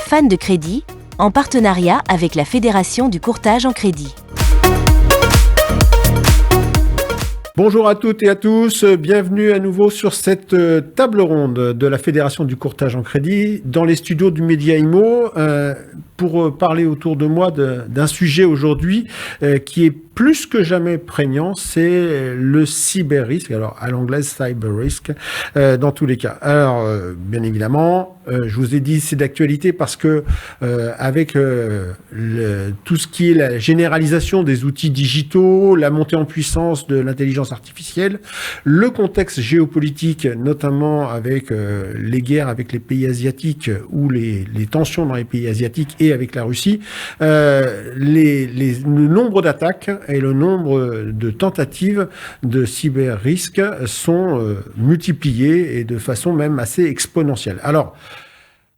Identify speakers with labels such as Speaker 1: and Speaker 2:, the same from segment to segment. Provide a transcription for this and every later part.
Speaker 1: Fan de crédit, en partenariat avec la Fédération du courtage en crédit.
Speaker 2: Bonjour à toutes et à tous, bienvenue à nouveau sur cette table ronde de la Fédération du courtage en crédit dans les studios du Média Imo pour parler autour de moi d'un sujet aujourd'hui qui est plus que jamais prégnant, c'est le cyber-risque, alors à l'anglaise cyber-risk dans tous les cas. Alors bien évidemment, je vous ai dit c'est d'actualité parce que avec tout ce qui est la généralisation des outils digitaux, la montée en puissance de l'intelligence artificielle, le contexte géopolitique, notamment avec les guerres avec les pays asiatiques ou les tensions dans les pays asiatiques et avec la Russie, le nombre d'attaques et le nombre de tentatives de cyber-risque sont multipliés et de façon même assez exponentielle. Alors,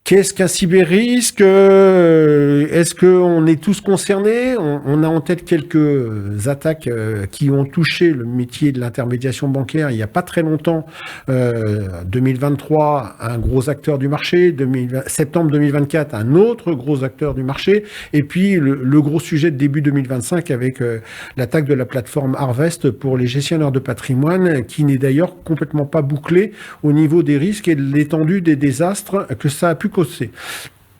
Speaker 2: qu'est-ce qu'un cyber-risque ? Est-ce qu'on est tous concernés ? On a en tête quelques attaques qui ont touché le métier de l'intermédiation bancaire il n'y a pas très longtemps. 2023, un gros acteur du marché. Septembre 2024, un autre gros acteur du marché. Et puis le gros sujet de début 2025 avec l'attaque de la plateforme Harvest pour les gestionnaires de patrimoine qui n'est d'ailleurs complètement pas bouclé au niveau des risques et de l'étendue des désastres que ça a pu causer.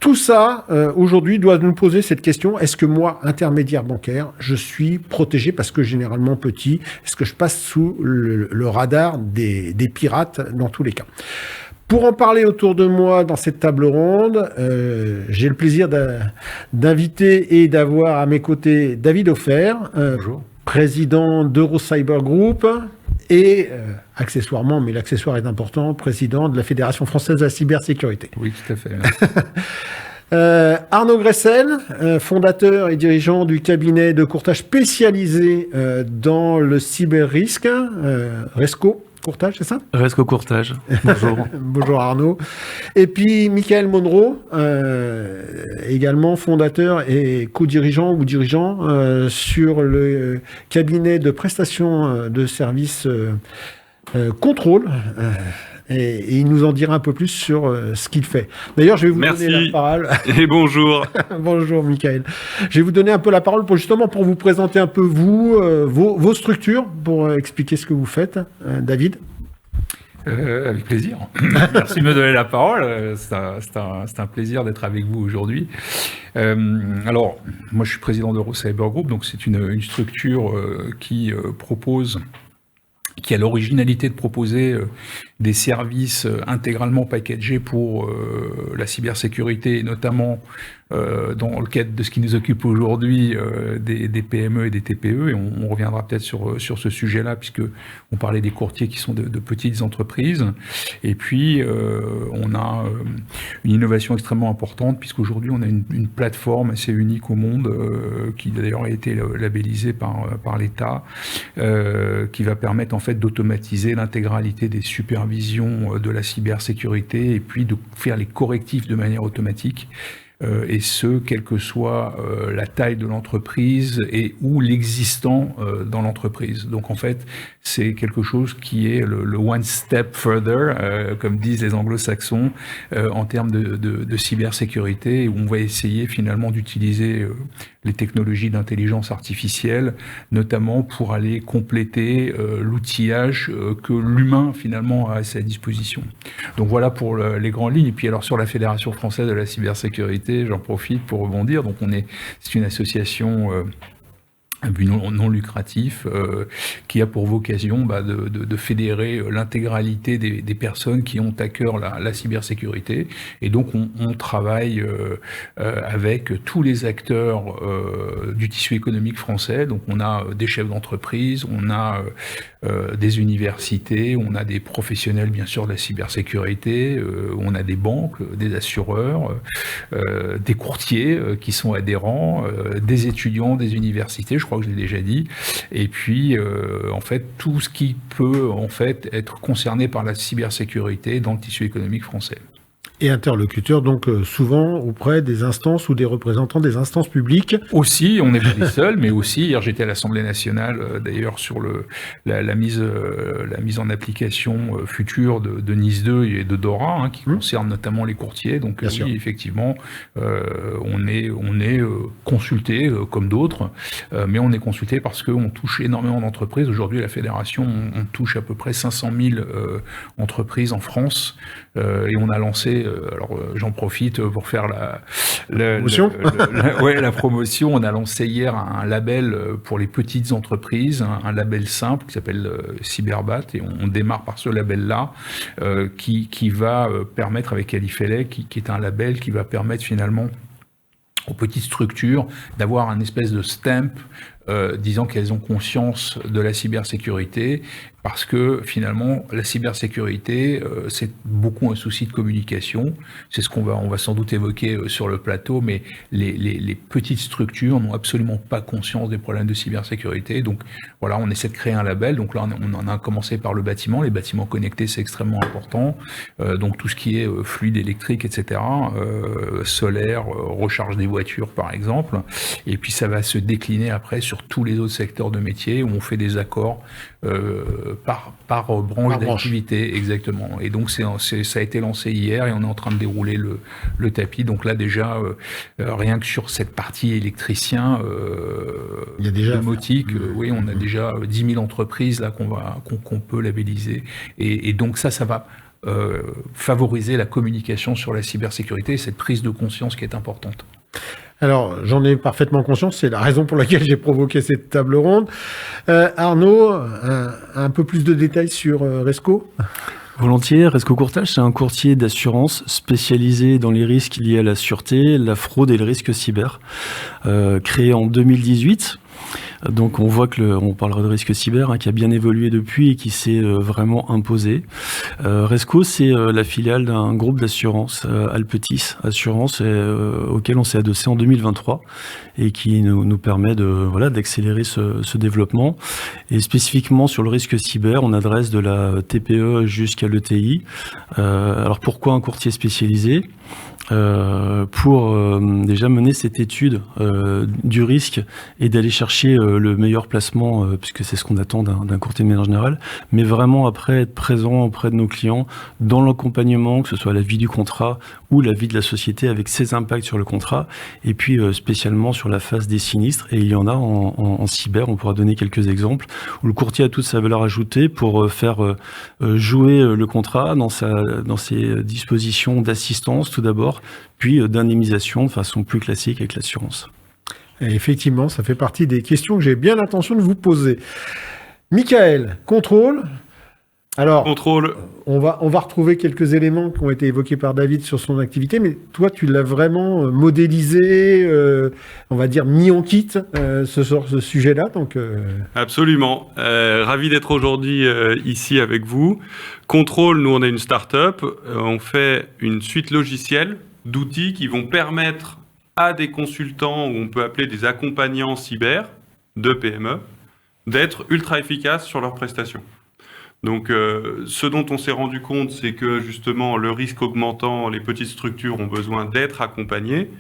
Speaker 2: Tout ça, aujourd'hui, doit nous poser cette question. Est-ce que moi, intermédiaire bancaire, je suis protégé parce que généralement petit? Est-ce que je passe sous le radar des pirates dans tous les cas? Pour en parler autour de moi dans cette table ronde, j'ai le plaisir d'inviter et d'avoir à mes côtés David Offer, président d'Eurocyber Group et accessoirement, mais l'accessoire est important, président de la Fédération française de la cybersécurité.
Speaker 3: Oui, tout à fait.
Speaker 2: Arnaud Gressel, fondateur et dirigeant du cabinet de courtage spécialisé dans le cyber-risque, Resco Courtage, c'est ça ?
Speaker 3: Resco Courtage, bonjour.
Speaker 2: Bonjour Arnaud. Et puis Michael Monroe, également fondateur et co-dirigeant ou dirigeant sur le cabinet de prestations de services contrôle. Et il nous en dira un peu plus sur ce qu'il fait. D'ailleurs, je vais vous donner la parole.
Speaker 3: Et bonjour.
Speaker 2: Bonjour, Michael. Je vais vous donner un peu la parole pour vous présenter un peu vos structures, pour expliquer ce que vous faites. David ?
Speaker 3: Avec plaisir. Merci de me donner la parole. C'est un plaisir d'être avec vous aujourd'hui. Alors, moi, je suis président d'Eurocyber Group, donc c'est une structure qui a l'originalité de proposer des services intégralement packagés pour la cybersécurité, et notamment dans le cadre de ce qui nous occupe aujourd'hui, des PME et des TPE, et on reviendra peut-être sur ce sujet-là, puisque on parlait des courtiers qui sont de petites entreprises. Et puis, on a une innovation extrêmement importante, puisqu'aujourd'hui, on a une plateforme assez unique au monde, qui d'ailleurs a été labellisée par l'État, qui va permettre en fait d'automatiser l'intégralité des supervisions de la cybersécurité, et puis de faire les correctifs de manière automatique. Et ce, quelle que soit la taille de l'entreprise et ou l'existant dans l'entreprise. Donc en fait, c'est quelque chose qui est le one step further, comme disent les anglo-saxons, en termes de cybersécurité, où on va essayer finalement d'utiliser les technologies d'intelligence artificielle, notamment pour aller compléter l'outillage que l'humain finalement a à sa disposition. Donc voilà pour les grandes lignes. Et puis alors sur la Fédération française de la cybersécurité, j'en profite pour rebondir. Donc c'est une association un but non lucratif qui a pour vocation de fédérer l'intégralité des personnes qui ont à cœur la cybersécurité. Et donc on travaille avec tous les acteurs du tissu économique français. Donc on a des chefs d'entreprise, on a des universités, on a des professionnels bien sûr de la cybersécurité, on a des banques, des assureurs, des courtiers qui sont adhérents, des étudiants, des universités, je crois que je l'ai déjà dit, et puis en fait tout ce qui peut en fait être concerné par la cybersécurité dans le tissu économique français.
Speaker 2: Et interlocuteur, donc souvent auprès des instances ou des représentants des instances publiques.
Speaker 3: Aussi, on n'est pas les seuls, mais aussi, hier j'étais à l'Assemblée nationale, d'ailleurs sur la mise en application future de Nice 2 et de DORA, qui concerne notamment les courtiers. Donc
Speaker 2: Bien sûr.
Speaker 3: effectivement, on est consulté comme d'autres, mais on est consulté parce qu'on touche énormément d'entreprises. Aujourd'hui, à la Fédération, on touche à peu près 500 000 entreprises en France, et on a lancé, alors j'en profite pour faire
Speaker 2: Promotion.
Speaker 3: la promotion. On a lancé hier un label pour les petites entreprises, un label simple qui s'appelle Cyberbat, et on démarre par ce label-là, qui va permettre, avec Alifele, qui est un label qui va permettre finalement aux petites structures d'avoir un espèce de stamp disant qu'elles ont conscience de la cybersécurité, parce que finalement la cybersécurité c'est beaucoup un souci de communication. C'est ce qu'on va sans doute évoquer sur le plateau, mais les petites structures n'ont absolument pas conscience des problèmes de cybersécurité. Donc voilà, on essaie de créer un label. Donc là on en a commencé par le bâtiment. Les bâtiments connectés, c'est extrêmement important. Donc tout ce qui est fluide électrique, etc., solaire, recharge des voitures par exemple. Et puis ça va se décliner après sur tous les autres secteurs de métier où on fait des accords par branche d'activité, exactement. Et donc ça a été lancé hier et on est en train de dérouler le tapis. Donc là déjà, rien que sur cette partie électricien,
Speaker 2: il y a déjà
Speaker 3: domotique, oui, on a déjà 10 000 entreprises là qu'on peut labelliser. Et donc ça va favoriser la communication sur la cybersécurité et cette prise de conscience qui est importante.
Speaker 2: Alors, j'en ai parfaitement conscience, c'est la raison pour laquelle j'ai provoqué cette table ronde. Arnaud, un peu plus de détails sur Resco ?
Speaker 4: Volontiers. Resco Courtage, c'est un courtier d'assurance spécialisé dans les risques liés à la sûreté, la fraude et le risque cyber. Créé en 2018. Donc on voit que on parlera de risque cyber qui a bien évolué depuis et qui s'est vraiment imposé. Resco, c'est la filiale d'un groupe d'assurance, Alpetis Assurance, auquel on s'est adossé en 2023 et qui nous permet d'accélérer ce développement. Et spécifiquement sur le risque cyber, on adresse de la TPE jusqu'à l'ETI. Alors pourquoi un courtier spécialisé ? Pour déjà mener cette étude du risque et d'aller chercher le meilleur placement, puisque c'est ce qu'on attend d'un courtier de manière générale, mais vraiment après être présent auprès de nos clients dans l'accompagnement, que ce soit la vie du contrat ou la vie de la société avec ses impacts sur le contrat, et puis spécialement sur la phase des sinistres. Et il y en a en cyber, on pourra donner quelques exemples, où le courtier a toute sa valeur ajoutée pour faire jouer le contrat dans ses dispositions d'assistance tout d'abord, puis d'indemnisation de façon plus classique avec l'assurance.
Speaker 2: Et effectivement, ça fait partie des questions que j'ai bien l'intention de vous poser. Michael, contrôle. Alors,
Speaker 5: contrôle.
Speaker 2: On va retrouver quelques éléments qui ont été évoqués par David sur son activité, mais toi, tu l'as vraiment modélisé, on va dire mis en kit, ce sujet-là. Donc,
Speaker 5: Absolument. Ravi d'être aujourd'hui ici avec vous. Contrôle, nous, on est une start-up. On fait une suite logicielle d'outils qui vont permettre à des consultants, ou on peut appeler des accompagnants cyber de PME, d'être ultra efficaces sur leurs prestations. Donc, ce dont on s'est rendu compte, c'est que justement, le risque augmentant, les petites structures ont besoin d'être accompagnées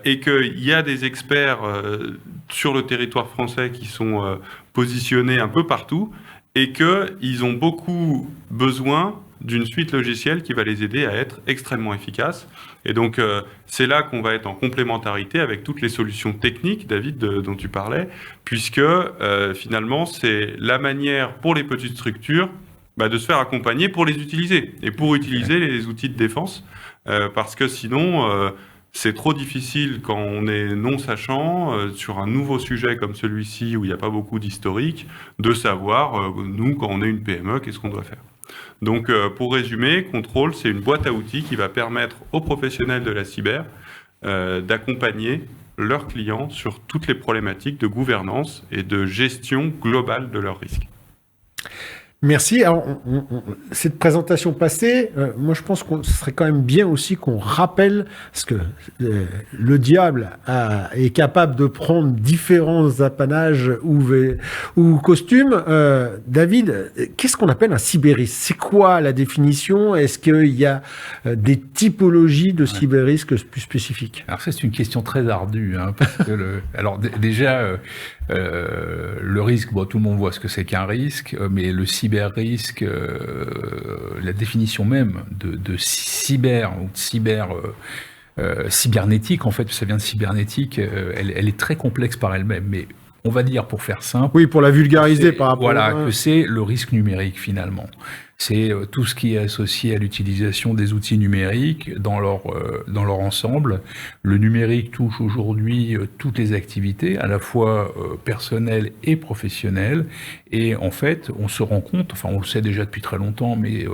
Speaker 5: et qu'il y a des experts sur le territoire français qui sont positionnés un peu partout et qu'ils ont beaucoup besoin d'une suite logicielle qui va les aider à être extrêmement efficaces. Et donc, c'est là qu'on va être en complémentarité avec toutes les solutions techniques, David, dont tu parlais, puisque finalement, c'est la manière pour les petites structures de se faire accompagner pour les utiliser, et pour utiliser les outils de défense, parce que sinon, c'est trop difficile quand on est non sachant, sur un nouveau sujet comme celui-ci, où il n'y a pas beaucoup d'historique, de savoir, nous, quand on est une PME, qu'est-ce qu'on doit faire. Donc, pour résumer, Contrôle, c'est une boîte à outils qui va permettre aux professionnels de la cyber d'accompagner leurs clients sur toutes les problématiques de gouvernance et de gestion globale de leurs risques.
Speaker 2: Merci. Alors, cette présentation passée, moi je pense que ce serait quand même bien aussi qu'on rappelle, parce que le diable est capable de prendre différents apanages ou costumes. David, qu'est-ce qu'on appelle un cyberrisque? C'est quoi la définition? Est-ce qu'il y a des typologies de cyberrisques plus spécifiques?
Speaker 3: Alors ça, c'est une question très ardue, hein, parce que alors déjà, le risque, bon, tout le monde voit ce que c'est qu'un risque, mais le cyber-risque, la définition même de cyber ou de cybernétique, en fait, ça vient de cybernétique, elle est très complexe par elle-même, mais on va dire, pour faire simple...
Speaker 2: Oui, pour la vulgariser par rapport
Speaker 3: à... que c'est le risque numérique, finalement. C'est tout ce qui est associé à l'utilisation des outils numériques dans leur ensemble. Le numérique touche aujourd'hui toutes les activités, à la fois personnelles et professionnelles. Et en fait, on se rend compte, enfin on le sait déjà depuis très longtemps, mais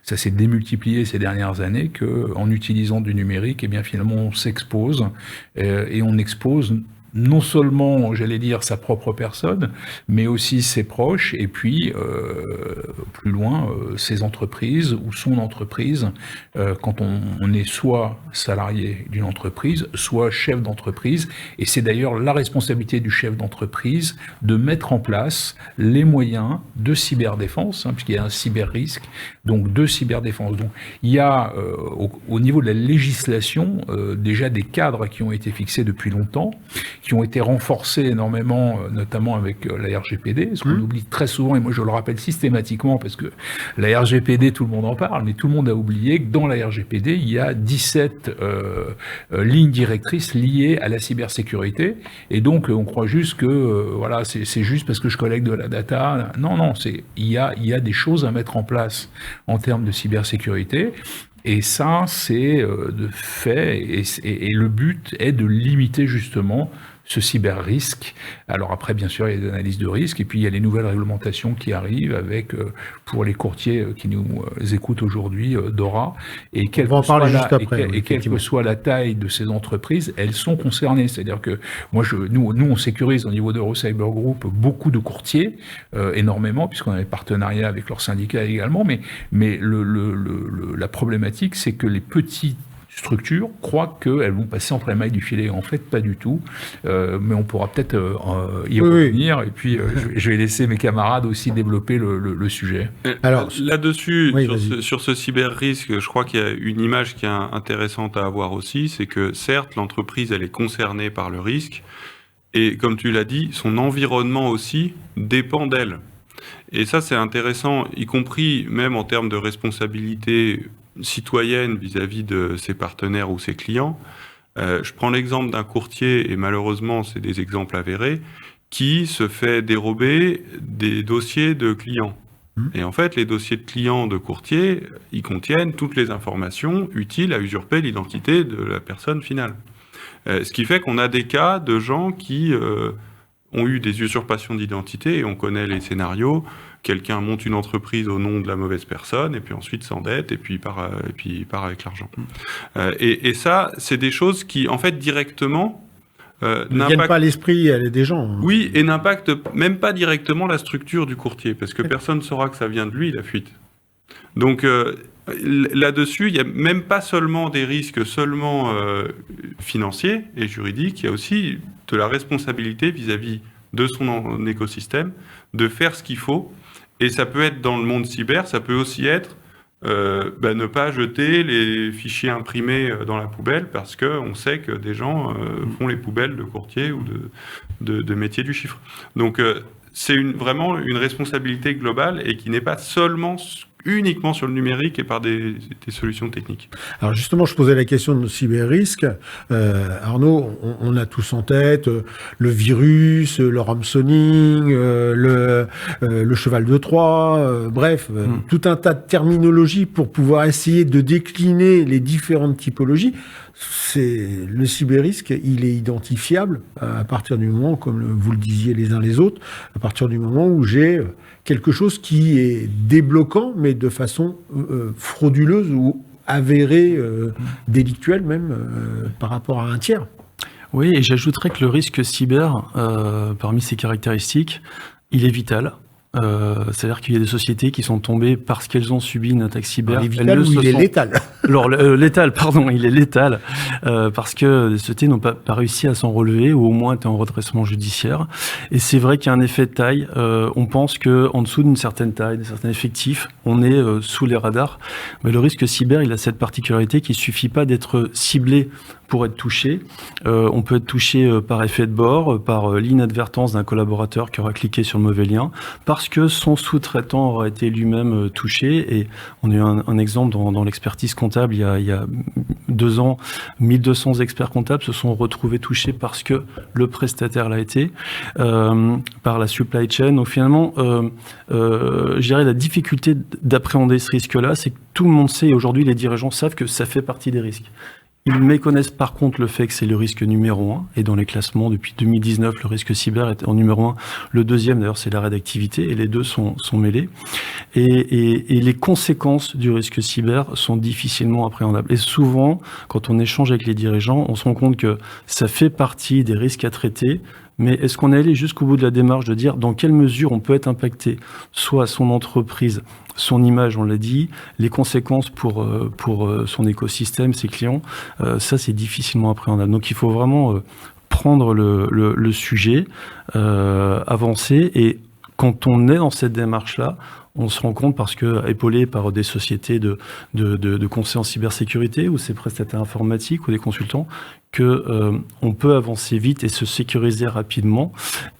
Speaker 3: ça s'est démultiplié ces dernières années, qu'en utilisant du numérique, eh bien finalement on s'expose et on expose non seulement, j'allais dire, sa propre personne, mais aussi ses proches, et puis, plus loin, ses entreprises ou son entreprise, quand on est soit salarié d'une entreprise, soit chef d'entreprise, et c'est d'ailleurs la responsabilité du chef d'entreprise de mettre en place les moyens de cyberdéfense, hein, puisqu'il y a un cyber-risque, donc de cyberdéfense. Donc, il y a, au niveau de la législation, déjà des cadres qui ont été fixés depuis longtemps, qui ont été renforcés énormément, notamment avec la RGPD, ce qu'on oublie très souvent, et moi je le rappelle systématiquement, parce que la RGPD, tout le monde en parle, mais tout le monde a oublié que dans la RGPD, il y a 17 lignes directrices liées à la cybersécurité, et donc on croit juste que voilà, c'est juste parce que je collecte de la data. Non, non, il y a des choses à mettre en place en termes de cybersécurité. Et ça, c'est de fait, et le but est de limiter justement ce cyber-risque. Alors après, bien sûr, il y a des analyses de risque, et puis il y a les nouvelles réglementations qui arrivent avec, pour les courtiers qui nous écoutent aujourd'hui, DORA, et quelle que soit la taille de ces entreprises, elles sont concernées. C'est-à-dire que nous, on sécurise au niveau d'Eurocyber Group beaucoup de courtiers, énormément, puisqu'on a des partenariats avec leurs syndicats également, mais la problématique, c'est que les petites structures croient qu'elles vont passer entre les mailles du filet. En fait, pas du tout. Mais on pourra peut-être y revenir. Oui. Et puis, je vais laisser mes camarades aussi développer le sujet.
Speaker 5: Alors, là-dessus, sur ce cyber-risque, je crois qu'il y a une image qui est intéressante à avoir aussi, c'est que certes, l'entreprise, elle est concernée par le risque. Et comme tu l'as dit, son environnement aussi dépend d'elle. Et ça, c'est intéressant, y compris même en termes de responsabilité citoyenne vis-à-vis de ses partenaires ou ses clients. Je prends l'exemple d'un courtier, et malheureusement, c'est des exemples avérés, qui se fait dérober des dossiers de clients. Et en fait, les dossiers de clients de courtier, ils contiennent toutes les informations utiles à usurper l'identité de la personne finale. Ce qui fait qu'on a des cas de gens qui ont eu des usurpations d'identité, et on connaît les scénarios. Quelqu'un monte une entreprise au nom de la mauvaise personne, et puis ensuite s'endette, et puis part avec l'argent. Et ça, c'est des choses qui, en fait, directement...
Speaker 2: ne viennent pas à l'esprit des gens.
Speaker 5: Oui, et n'impactent même pas directement la structure du courtier, parce que personne ne saura que ça vient de lui, la fuite. Donc, là-dessus, il n'y a même pas seulement des risques financiers et juridiques, il y a aussi de la responsabilité vis-à-vis de son écosystème, de faire ce qu'il faut. Et ça peut être dans le monde cyber, ça peut aussi être ne pas jeter les fichiers imprimés dans la poubelle, parce qu'on sait que des gens font les poubelles de courtiers ou de métiers du chiffre. Donc c'est vraiment une responsabilité globale, et qui n'est pas uniquement sur le numérique et par des solutions techniques.
Speaker 2: Alors justement, je posais la question de cyber-risque. Arnaud, on a tous en tête le virus, le ransoming, le cheval de Troie, bref, tout un tas de terminologies pour pouvoir essayer de décliner les différentes typologies. Le cyber-risque, il est identifiable à partir du moment, comme vous le disiez les uns les autres, à partir du moment où j'ai quelque chose qui est débloquant, mais de façon frauduleuse ou avérée, délictuelle même, par rapport à un tiers.
Speaker 4: Oui, et j'ajouterais que le risque cyber, parmi ses caractéristiques, il est vital. C'est-à-dire qu'il y a des sociétés qui sont tombées parce qu'elles ont subi une attaque cyber.
Speaker 2: Il est vital ou il est létal?
Speaker 4: Alors, létal, pardon, il est létal, parce que les sociétés n'ont pas réussi à s'en relever, ou au moins étaient en redressement judiciaire. Et c'est vrai qu'il y a un effet de taille. On pense qu'en dessous d'une certaine taille, d'un certain effectif, on est sous les radars. Mais le risque cyber, il a cette particularité qu'il ne suffit pas d'être ciblé pour être touché. On peut être touché par effet de bord, par l'inadvertance d'un collaborateur qui aura cliqué sur le mauvais lien, parce que son sous-traitant aura été lui-même touché. Et on a eu un exemple dans l'expertise comptable il y a 2 ans. 1200 experts comptables se sont retrouvés touchés parce que le prestataire l'a été, par la supply chain. Donc finalement, je dirais la difficulté d'appréhender ce risque-là, c'est que tout le monde sait, et aujourd'hui les dirigeants savent que ça fait partie des risques. Ils méconnaissent par contre le fait que c'est le risque numéro 1, et dans les classements, depuis 2019, le risque cyber est en numéro 1. Le deuxième, d'ailleurs, c'est l'arrêt d'activité, et les deux sont mêlés. Et les conséquences du risque cyber sont difficilement appréhendables. Et souvent, quand on échange avec les dirigeants, on se rend compte que ça fait partie des risques à traiter. Mais est-ce qu'on est allé jusqu'au bout de la démarche de dire dans quelle mesure on peut être impacté, soit son entreprise, son image, on l'a dit, les conséquences pour son écosystème, ses clients, ça c'est difficilement appréhendable. Donc il faut vraiment prendre le sujet, avancer, et quand on est dans cette démarche-là, on se rend compte, parce que épaulé par des sociétés de conseil en cybersécurité ou ces prestataires informatiques ou des consultants, que on peut avancer vite et se sécuriser rapidement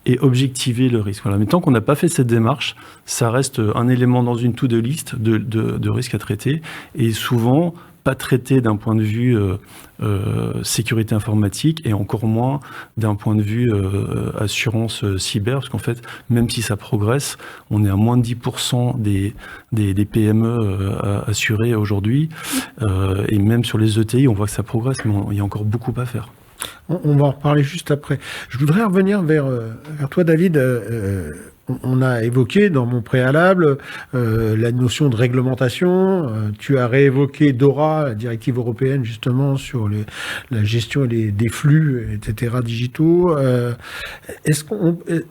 Speaker 4: et objectiver le risque. Voilà. Mais tant qu'on n'a pas fait cette démarche, ça reste un élément dans une to-do list de risques à traiter, et souvent pas traité d'un point de vue sécurité informatique, et encore moins d'un point de vue assurance cyber, parce qu'en fait, même si ça progresse, on est à moins de 10% des PME assurées aujourd'hui, et même sur les ETI, on voit que ça progresse, mais il y a encore beaucoup à faire.
Speaker 2: On va en reparler juste après. Je voudrais revenir vers toi, David. On a évoqué dans mon préalable la notion de réglementation. Tu as réévoqué DORA, la directive européenne justement sur la gestion des flux, etc. digitaux.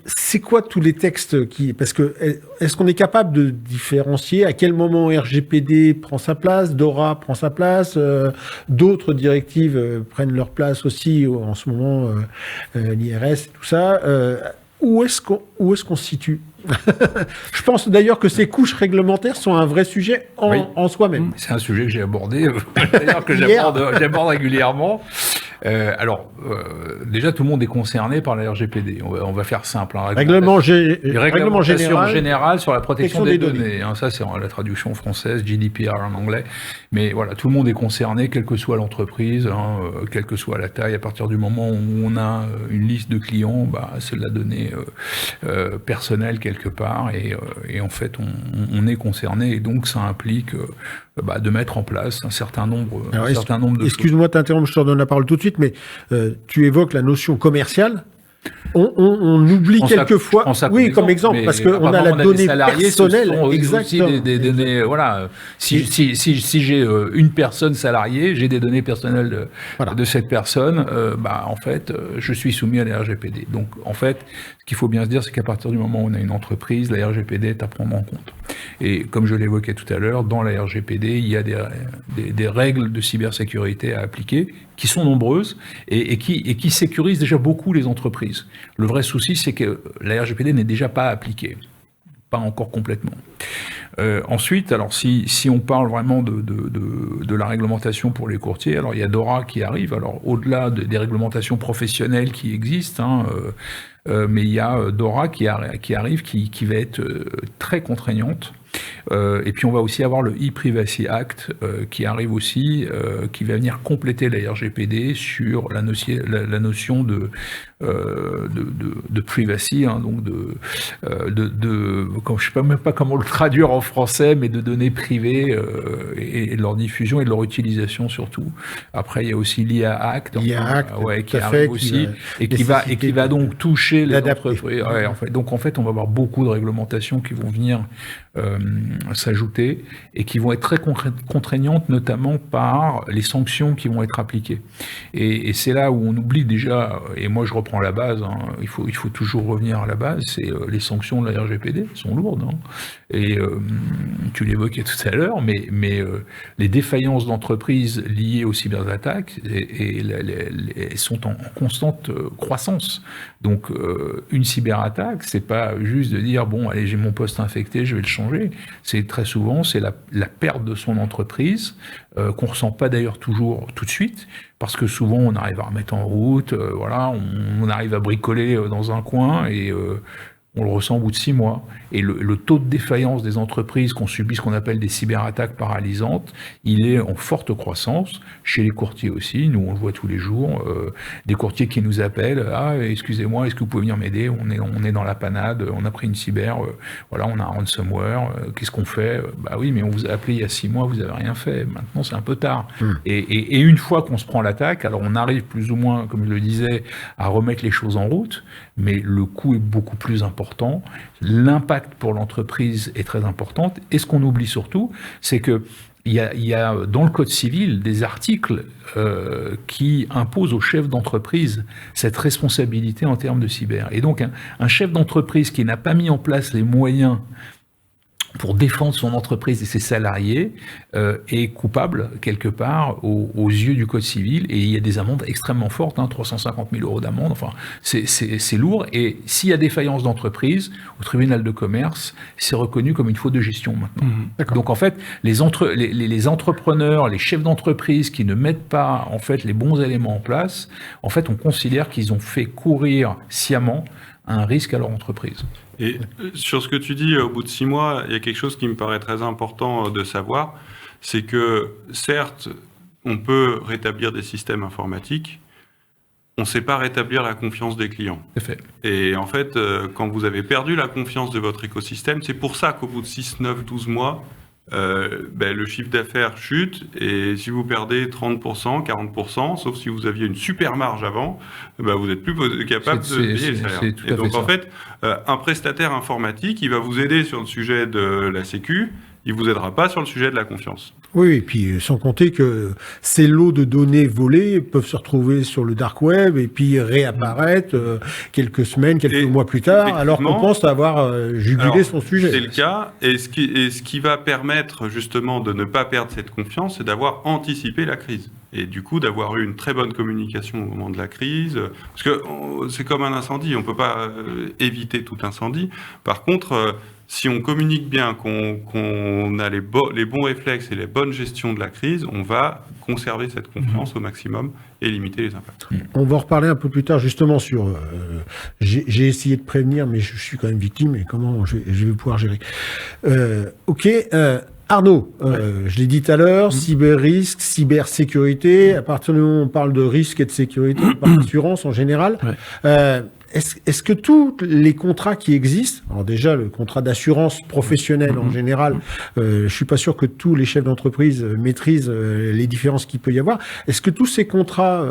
Speaker 2: C'est quoi tous les textes parce que est-ce qu'on est capable de différencier à quel moment RGPD prend sa place, DORA prend sa place, d'autres directives prennent leur place aussi en ce moment, l'IRS et tout ça. Où est-ce qu'on se situe? Je pense d'ailleurs que ces couches réglementaires sont un vrai sujet en soi-même.
Speaker 3: C'est un sujet que j'ai abordé, d'ailleurs que j'aborde régulièrement. Déjà, tout le monde est concerné par la RGPD. On va faire simple.
Speaker 2: Règlement
Speaker 3: général sur la protection des données. Ça, c'est la traduction française, GDPR en anglais. Mais voilà, tout le monde est concerné, quelle que soit l'entreprise, quelle que soit la taille. À partir du moment où on a une liste de clients, c'est de la donnée personnelle quelque part. Et en fait, on est concerné. Et donc, ça implique de mettre en place un certain nombre de choses.
Speaker 2: Excuse-moi de t'interrompre, je te redonne la parole tout de suite, mais tu évoques la notion commerciale. On oublie quelquefois, oui, comme exemple, parce qu'on a la donnée personnelle.
Speaker 3: Exactement. Aussi des données, voilà. Si j'ai une personne salariée, j'ai des données personnelles de cette personne. En fait, je suis soumis à la RGPD. Donc, en fait, ce qu'il faut bien se dire, c'est qu'à partir du moment où on a une entreprise, la RGPD est à prendre en compte. Et comme je l'évoquais tout à l'heure, dans la RGPD, il y a des règles de cybersécurité à appliquer, qui sont nombreuses et qui sécurisent déjà beaucoup les entreprises. Le vrai souci, c'est que la RGPD n'est déjà pas appliquée, pas encore complètement. Ensuite, alors si on parle vraiment de la réglementation pour les courtiers, alors il y a DORA qui arrive, alors au-delà des réglementations professionnelles qui existent, mais il y a DORA qui arrive, qui va être très contraignante. Et puis on va aussi avoir le e-Privacy Act qui arrive aussi, qui va venir compléter la RGPD sur la notion de privacy, donc je sais même pas comment le traduire en français, mais de données privées et de leur diffusion et de leur utilisation surtout. Après il y a aussi l'IA Act, qui arrive aussi et qui va donc toucher les entreprises. Donc en fait on va avoir beaucoup de réglementations qui vont venir s'ajouter et qui vont être très contraignantes, notamment par les sanctions qui vont être appliquées. Et c'est là où on oublie déjà, et moi je reprends la base, hein, il faut toujours revenir à la base, c'est les sanctions de la RGPD sont lourdes. Hein, et tu l'évoquais tout à l'heure, mais les défaillances d'entreprises liées aux cyberattaques sont en constante croissance. Donc une cyberattaque, c'est pas juste de dire bon allez j'ai mon poste infecté, je vais le changer. C'est très souvent c'est la perte de son entreprise qu'on ressent pas d'ailleurs toujours tout de suite parce que souvent on arrive à remettre en route, voilà, on arrive à bricoler dans un coin et on le ressent au bout de 6 mois. Et le taux de défaillance des entreprises qui ont subi ce qu'on appelle des cyberattaques paralysantes, il est en forte croissance. Chez les courtiers aussi, nous on le voit tous les jours, des courtiers qui nous appellent, ah excusez-moi, est-ce que vous pouvez venir m'aider, on est dans la panade, on a pris une cyber, voilà, on a un ransomware, qu'est-ce qu'on fait? Bah oui, mais on vous a appelé il y a 6 mois, vous n'avez rien fait, maintenant c'est un peu tard. Et une fois qu'on se prend l'attaque, alors on arrive plus ou moins, comme je le disais, à remettre les choses en route, mais le coût est beaucoup plus important, l'impact pour l'entreprise est très important, et ce qu'on oublie surtout, c'est que il y a dans le Code civil des articles qui imposent aux chefs d'entreprise cette responsabilité en termes de cyber. Et donc un chef d'entreprise qui n'a pas mis en place les moyens pour défendre son entreprise et ses salariés est coupable quelque part aux yeux du Code civil, et il y a des amendes extrêmement fortes, 350 000 euros d'amende, enfin c'est lourd, et s'il y a défaillance d'entreprise, au tribunal de commerce, c'est reconnu comme une faute de gestion maintenant. Donc en fait, les entrepreneurs, les chefs d'entreprise qui ne mettent pas en fait les bons éléments en place, en fait on considère qu'ils ont fait courir sciemment un risque à leur entreprise.
Speaker 5: Et sur ce que tu dis, au bout de 6 mois, il y a quelque chose qui me paraît très important de savoir, c'est que certes, on peut rétablir des systèmes informatiques, on ne sait pas rétablir la confiance des clients.
Speaker 3: C'est fait.
Speaker 5: Et en fait, quand vous avez perdu la confiance de votre écosystème, c'est pour ça qu'au bout de 6, 9, 12 mois, le chiffre d'affaires chute, et si vous perdez 30%, 40%, sauf si vous aviez une super marge avant, vous n'êtes plus capable de payer le salaire. Et donc en fait, un prestataire informatique, il va vous aider sur le sujet de la sécu, il vous aidera pas sur le sujet de la confiance.
Speaker 2: Oui, et puis sans compter que ces lots de données volées peuvent se retrouver sur le dark web et puis réapparaître quelques semaines, quelques mois plus tard, alors qu'on pense avoir jugulé son sujet.
Speaker 5: C'est le cas, et ce qui va permettre justement de ne pas perdre cette confiance, c'est d'avoir anticipé la crise. Et du coup, d'avoir eu une très bonne communication au moment de la crise, parce que c'est comme un incendie, on peut pas éviter tout incendie. Par contre, si on communique bien, qu'on a les bons réflexes et les bonnes gestions de la crise, on va conserver cette confiance au maximum et limiter les impacts.
Speaker 2: On va en reparler un peu plus tard justement sur... j'ai essayé de prévenir, mais je suis quand même victime, et comment je vais pouvoir gérer. Arnaud, je l'ai dit tout à l'heure, cyber-risque, cybersécurité, à partir du moment où on parle de risque et de sécurité, on parle d'assurance en général. Est-ce que tous les contrats qui existent, alors déjà le contrat d'assurance professionnelle en général, je suis pas sûr que tous les chefs d'entreprise maîtrisent les différences qu'il peut y avoir. Est-ce que tous ces contrats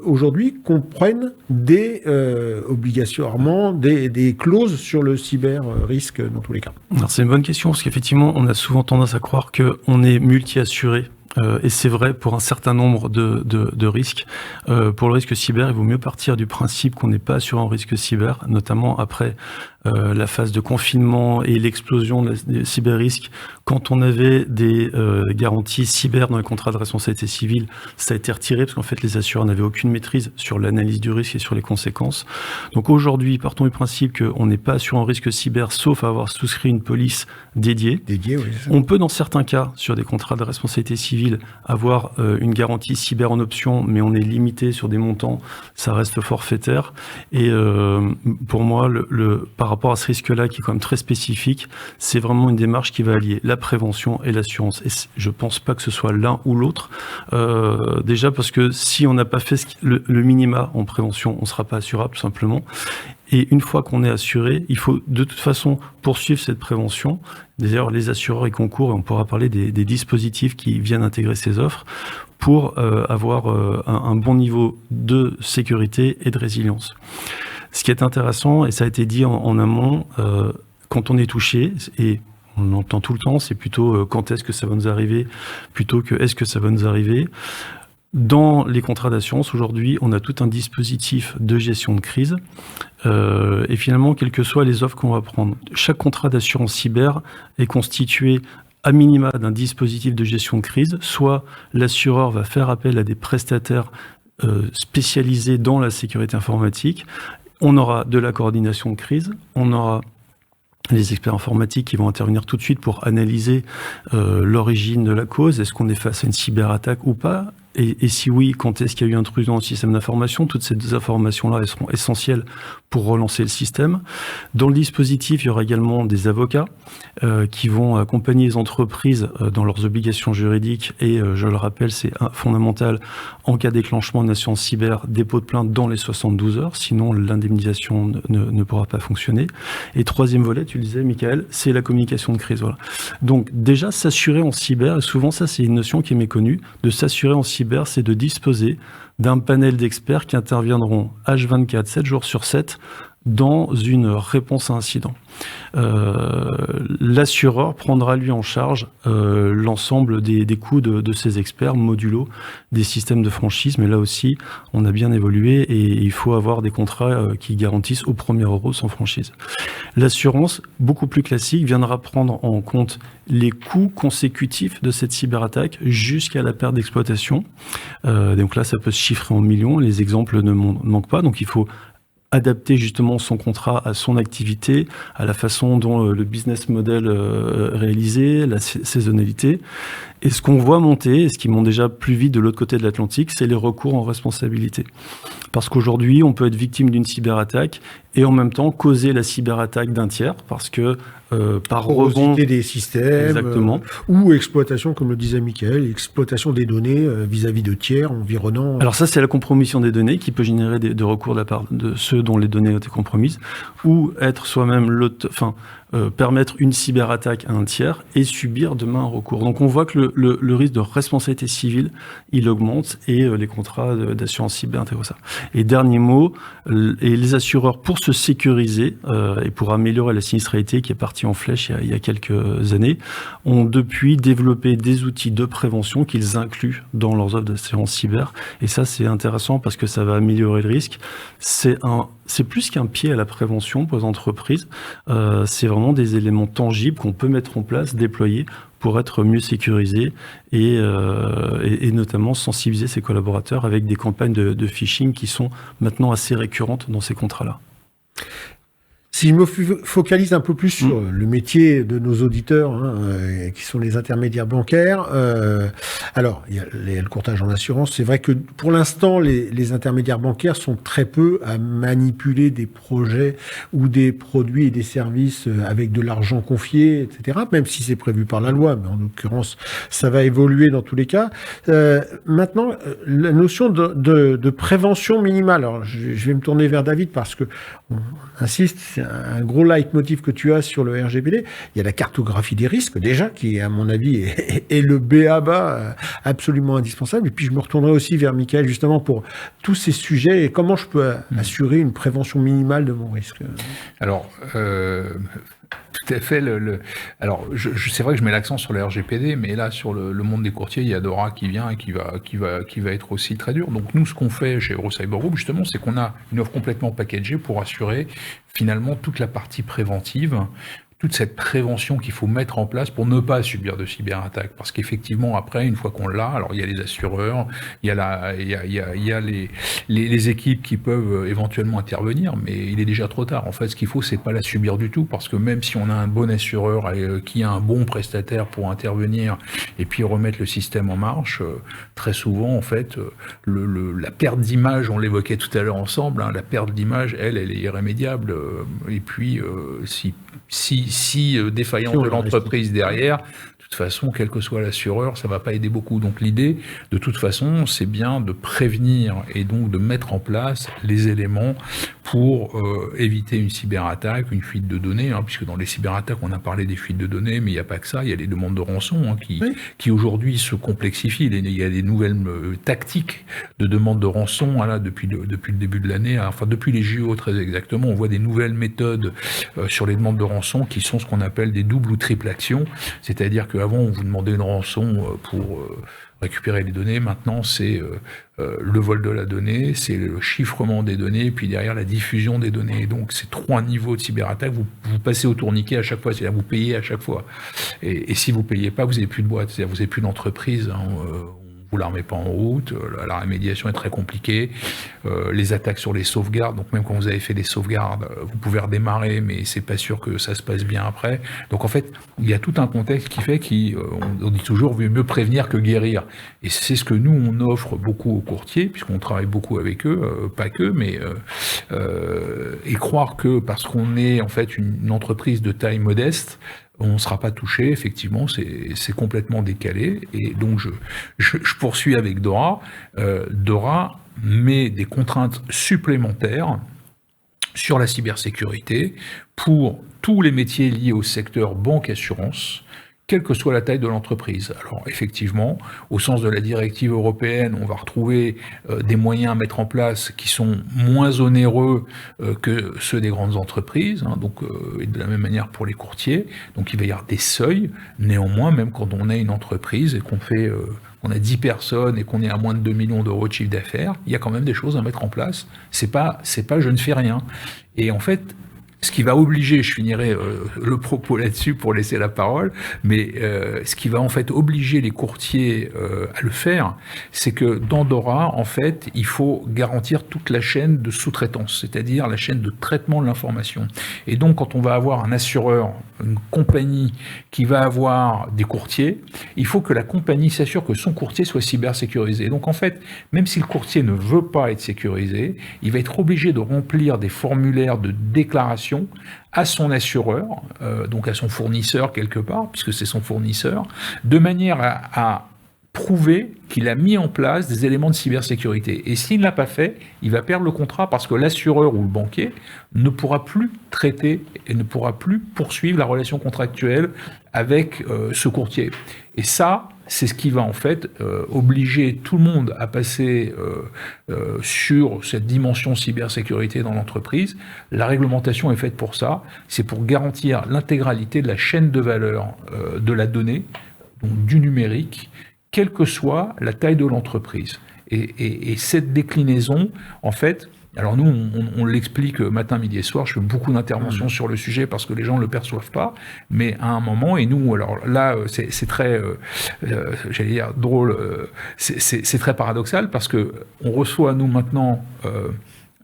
Speaker 2: aujourd'hui comprennent obligatoirement des clauses sur le cyber risque dans tous les cas?
Speaker 4: Alors c'est une bonne question, parce qu'effectivement on a souvent tendance à croire qu'on est multi-assuré. Et c'est vrai pour un certain nombre de risques. Pour le risque cyber, il vaut mieux partir du principe qu'on n'est pas assuré en risque cyber, notamment après la phase de confinement et l'explosion des cyber-risques. Quand on avait des garanties cyber dans les contrats de responsabilité civile, ça a été retiré parce qu'en fait les assureurs n'avaient aucune maîtrise sur l'analyse du risque et sur les conséquences. Donc aujourd'hui, partons du principe qu'on n'est pas assuré en risque cyber sauf à avoir souscrit une police dédiée.
Speaker 2: Oui,
Speaker 4: on peut dans certains cas, sur des contrats de responsabilité civile, avoir une garantie cyber en option, mais on est limité sur des montants, ça reste forfaitaire. Et pour moi, par rapport à ce risque-là, qui est quand même très spécifique, c'est vraiment une démarche qui va allier la prévention et l'assurance. Et je pense pas que ce soit l'un ou l'autre. Déjà parce que si on n'a pas fait le minima en prévention, on sera pas assurable tout simplement. Et une fois qu'on est assuré, il faut de toute façon poursuivre cette prévention. D'ailleurs, les assureurs y concourent, et on pourra parler des dispositifs qui viennent intégrer ces offres pour avoir un bon niveau de sécurité et de résilience. Ce qui est intéressant, et ça a été dit en amont, quand on est touché, et On l'entend tout le temps, c'est plutôt quand est-ce que ça va nous arriver, plutôt que est-ce que ça va nous arriver. Dans les contrats d'assurance, aujourd'hui, on a tout un dispositif de gestion de crise. Et finalement, quelles que soient les offres qu'on va prendre, chaque contrat d'assurance cyber est constitué à minima d'un dispositif de gestion de crise. Soit l'assureur va faire appel à des prestataires spécialisés dans la sécurité informatique. On aura de la coordination de crise, on aura les experts informatiques qui vont intervenir tout de suite pour analyser l'origine de la cause. Est-ce qu'on est face à une cyberattaque ou pas ? Et si oui, quand est-ce qu'il y a eu intrusion dans le système d'information? Toutes ces informations-là, elles seront essentielles pour relancer le système. Dans le dispositif, il y aura également des avocats qui vont accompagner les entreprises dans leurs obligations juridiques. Et je le rappelle, c'est fondamental en cas de déclenchement d'une assurance cyber, dépôt de plainte dans les 72 heures. Sinon, l'indemnisation ne pourra pas fonctionner. Et troisième volet, tu le disais, Michael, c'est la communication de crise. Voilà. Donc déjà, s'assurer en cyber, et souvent ça c'est une notion qui est méconnue, de s'assurer en cyber, c'est de disposer d'un panel d'experts qui interviendront H24, 7 jours sur 7, dans une réponse à incident. L'assureur prendra lui en charge l'ensemble des coûts de ces experts modulo des systèmes de franchise, mais là aussi on a bien évolué et il faut avoir des contrats qui garantissent au premier euro sans franchise. L'assurance, beaucoup plus classique, viendra prendre en compte les coûts consécutifs de cette cyberattaque jusqu'à la perte d'exploitation. Donc là ça peut se chiffrer en millions, les exemples ne manquent pas, donc il faut adapter justement son contrat à son activité, à la façon dont le business model réalisé, la saisonnalité. Et ce qu'on voit monter, et ce qui monte déjà plus vite de l'autre côté de l'Atlantique, c'est les recours en responsabilité. Parce qu'aujourd'hui, on peut être victime d'une cyberattaque et en même temps causer la cyberattaque d'un tiers, parce que par rebond
Speaker 2: des systèmes,
Speaker 4: exactement.
Speaker 2: Ou exploitation, comme le disait Michael, exploitation des données vis-à-vis de tiers environnants.
Speaker 4: Alors ça, c'est la compromission des données qui peut générer des recours de la part de ceux dont les données ont été compromises, ou être soi-même permettre une cyberattaque à un tiers et subir demain un recours. Donc on voit que le risque de responsabilité civile, il augmente et les contrats d'assurance cyber intègrent ça. Et dernier mot, et les assureurs, pour se sécuriser et pour améliorer la sinistralité qui est partie en flèche il y a quelques années, ont depuis développé des outils de prévention qu'ils incluent dans leurs offres d'assurance cyber. Et ça, c'est intéressant parce que ça va améliorer le risque. C'est plus qu'un pied à la prévention pour les entreprises. C'est vraiment des éléments tangibles qu'on peut mettre en place, déployer pour être mieux sécurisé et notamment sensibiliser ses collaborateurs avec des campagnes de phishing qui sont maintenant assez récurrentes dans ces contrats-là.
Speaker 2: Si je me focalise un peu plus sur le métier de nos auditeurs, qui sont les intermédiaires bancaires, alors il y a le courtage en assurance. C'est vrai que pour l'instant, les intermédiaires bancaires sont très peu à manipuler des projets ou des produits et des services avec de l'argent confié, etc. Même si c'est prévu par la loi, mais en l'occurrence, ça va évoluer dans tous les cas. Maintenant, la notion de prévention minimale. Alors, je vais me tourner vers David parce que on insiste. C'est un gros leitmotiv que tu as sur le RGPD. Il y a la cartographie des risques, déjà, qui, à mon avis, est le b.a.-ba absolument indispensable. Et puis, je me retournerai aussi vers Michael, justement, pour tous ces sujets et comment je peux assurer une prévention minimale de mon risque.
Speaker 3: Alors, tout à fait. Alors, c'est vrai que je mets l'accent sur le RGPD, mais là, sur le monde des courtiers, il y a Dora qui vient et qui va être aussi très dur. Donc, nous, ce qu'on fait chez Eurocyber Group, justement, c'est qu'on a une offre complètement packagée pour assurer, finalement, toute la partie préventive, toute cette prévention qu'il faut mettre en place pour ne pas subir de cyberattaque. Parce qu'effectivement, après, une fois qu'on l'a, alors il y a les assureurs, il y a les équipes qui peuvent éventuellement intervenir, mais il est déjà trop tard. En fait, ce qu'il faut, c'est pas la subir du tout, parce que même si on a un bon assureur qui a un bon prestataire pour intervenir et puis remettre le système en marche, très souvent, en fait, la perte d'image, on l'évoquait tout à l'heure ensemble, la perte d'image, elle est irrémédiable. Et puis, si défaillance de l'entreprise derrière, de toute façon, quel que soit l'assureur, ça va pas aider beaucoup. Donc l'idée, de toute façon, c'est bien de prévenir et donc de mettre en place les éléments pour éviter une cyberattaque, une fuite de données, puisque dans les cyberattaques, on a parlé des fuites de données, mais il n'y a pas que ça, il y a les demandes de rançon qui aujourd'hui se complexifient. Il y a des nouvelles tactiques de demande de rançon depuis le début de l'année, enfin depuis les JO très exactement, on voit des nouvelles méthodes sur les demandes de rançon qui sont ce qu'on appelle des doubles ou triples actions, c'est-à-dire qu'avant on vous demandait une rançon pour récupérer les données, maintenant c'est le vol de la donnée, c'est le chiffrement des données, et puis derrière la diffusion des données. Et donc c'est 3 niveaux de cyberattaque, vous passez au tourniquet à chaque fois, c'est-à-dire vous payez à chaque fois. Et si vous payez pas, vous n'avez plus de boîte, c'est-à-dire vous n'avez plus d'entreprise, vous la remet pas en route, la rémédiation est très compliquée, les attaques sur les sauvegardes, donc même quand vous avez fait des sauvegardes, vous pouvez redémarrer, mais c'est pas sûr que ça se passe bien après. Donc en fait, il y a tout un contexte qui fait on dit toujours, vaut mieux prévenir que guérir. Et c'est ce que nous, on offre beaucoup aux courtiers, puisqu'on travaille beaucoup avec eux, pas que, mais et croire que parce qu'on est en fait une entreprise de taille modeste, on ne sera pas touché, effectivement, c'est complètement décalé. Et donc, je poursuis avec Dora. Dora met des contraintes supplémentaires sur la cybersécurité pour tous les métiers liés au secteur banque-assurance, quelle que soit la taille de l'entreprise. Alors effectivement, au sens de la directive européenne, on va retrouver des moyens à mettre en place qui sont moins onéreux que ceux des grandes entreprises, donc et de la même manière pour les courtiers. Donc il va y avoir des seuils. Néanmoins, même quand on a une entreprise et on a 10 personnes et qu'on est à moins de 2 millions d'euros de chiffre d'affaires, il y a quand même des choses à mettre en place. C'est pas je ne fais rien. Et en fait, ce qui va obliger, je finirai le propos là-dessus pour laisser la parole, mais ce qui va en fait obliger les courtiers à le faire, c'est que dans Dora, en fait, il faut garantir toute la chaîne de sous-traitance, c'est-à-dire la chaîne de traitement de l'information. Et donc, quand on va avoir un assureur, une compagnie qui va avoir des courtiers, il faut que la compagnie s'assure que son courtier soit cybersécurisé. Donc en fait, même si le courtier ne veut pas être sécurisé, il va être obligé de remplir des formulaires de déclaration à son assureur, donc à son fournisseur quelque part, puisque c'est son fournisseur, de manière à prouver qu'il a mis en place des éléments de cybersécurité. Et s'il ne l'a pas fait, il va perdre le contrat parce que l'assureur ou le banquier ne pourra plus traiter et ne pourra plus poursuivre la relation contractuelle avec ce courtier. Et ça, c'est ce qui va en fait obliger tout le monde à passer sur cette dimension cybersécurité dans l'entreprise. La réglementation est faite pour ça. C'est pour garantir l'intégralité de la chaîne de valeur de la donnée, donc du numérique, quelle que soit la taille de l'entreprise. Et cette déclinaison, en fait, alors nous, on l'explique matin, midi et soir, je fais beaucoup d'interventions sur le sujet parce que les gens ne le perçoivent pas, mais à un moment, et nous, alors là, c'est très, j'allais dire, drôle, c'est très paradoxal parce que on reçoit, nous, maintenant,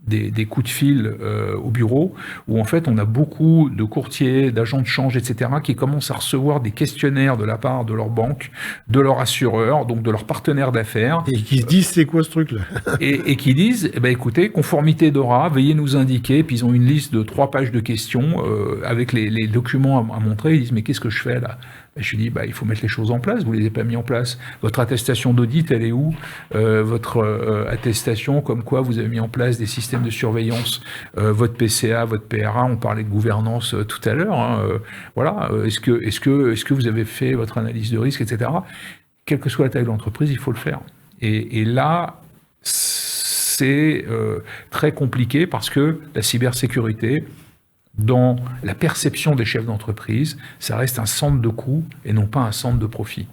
Speaker 3: des coups de fil au bureau où en fait on a beaucoup de courtiers, d'agents de change, etc. qui commencent à recevoir des questionnaires de la part de leur banque, de leur assureur, donc de leur partenaire d'affaires.
Speaker 2: Et qui se disent c'est quoi ce truc-là
Speaker 3: et qui disent, écoutez, conformité Dora, veuillez nous indiquer, puis ils ont une liste de 3 pages de questions avec les documents à montrer, ils disent mais qu'est-ce que je fais là ? Je lui dis, il faut mettre les choses en place, vous ne les avez pas mis en place. Votre attestation d'audit, elle est où ? Votre attestation comme quoi vous avez mis en place des systèmes de surveillance, votre PCA, votre PRA, on parlait de gouvernance tout à l'heure, voilà. Est-ce que vous avez fait votre analyse de risque, etc. Quelle que soit la taille de l'entreprise, il faut le faire. Et là, c'est très compliqué parce que la cybersécurité, dans la perception des chefs d'entreprise, ça reste un centre de coût et non pas un centre de profit.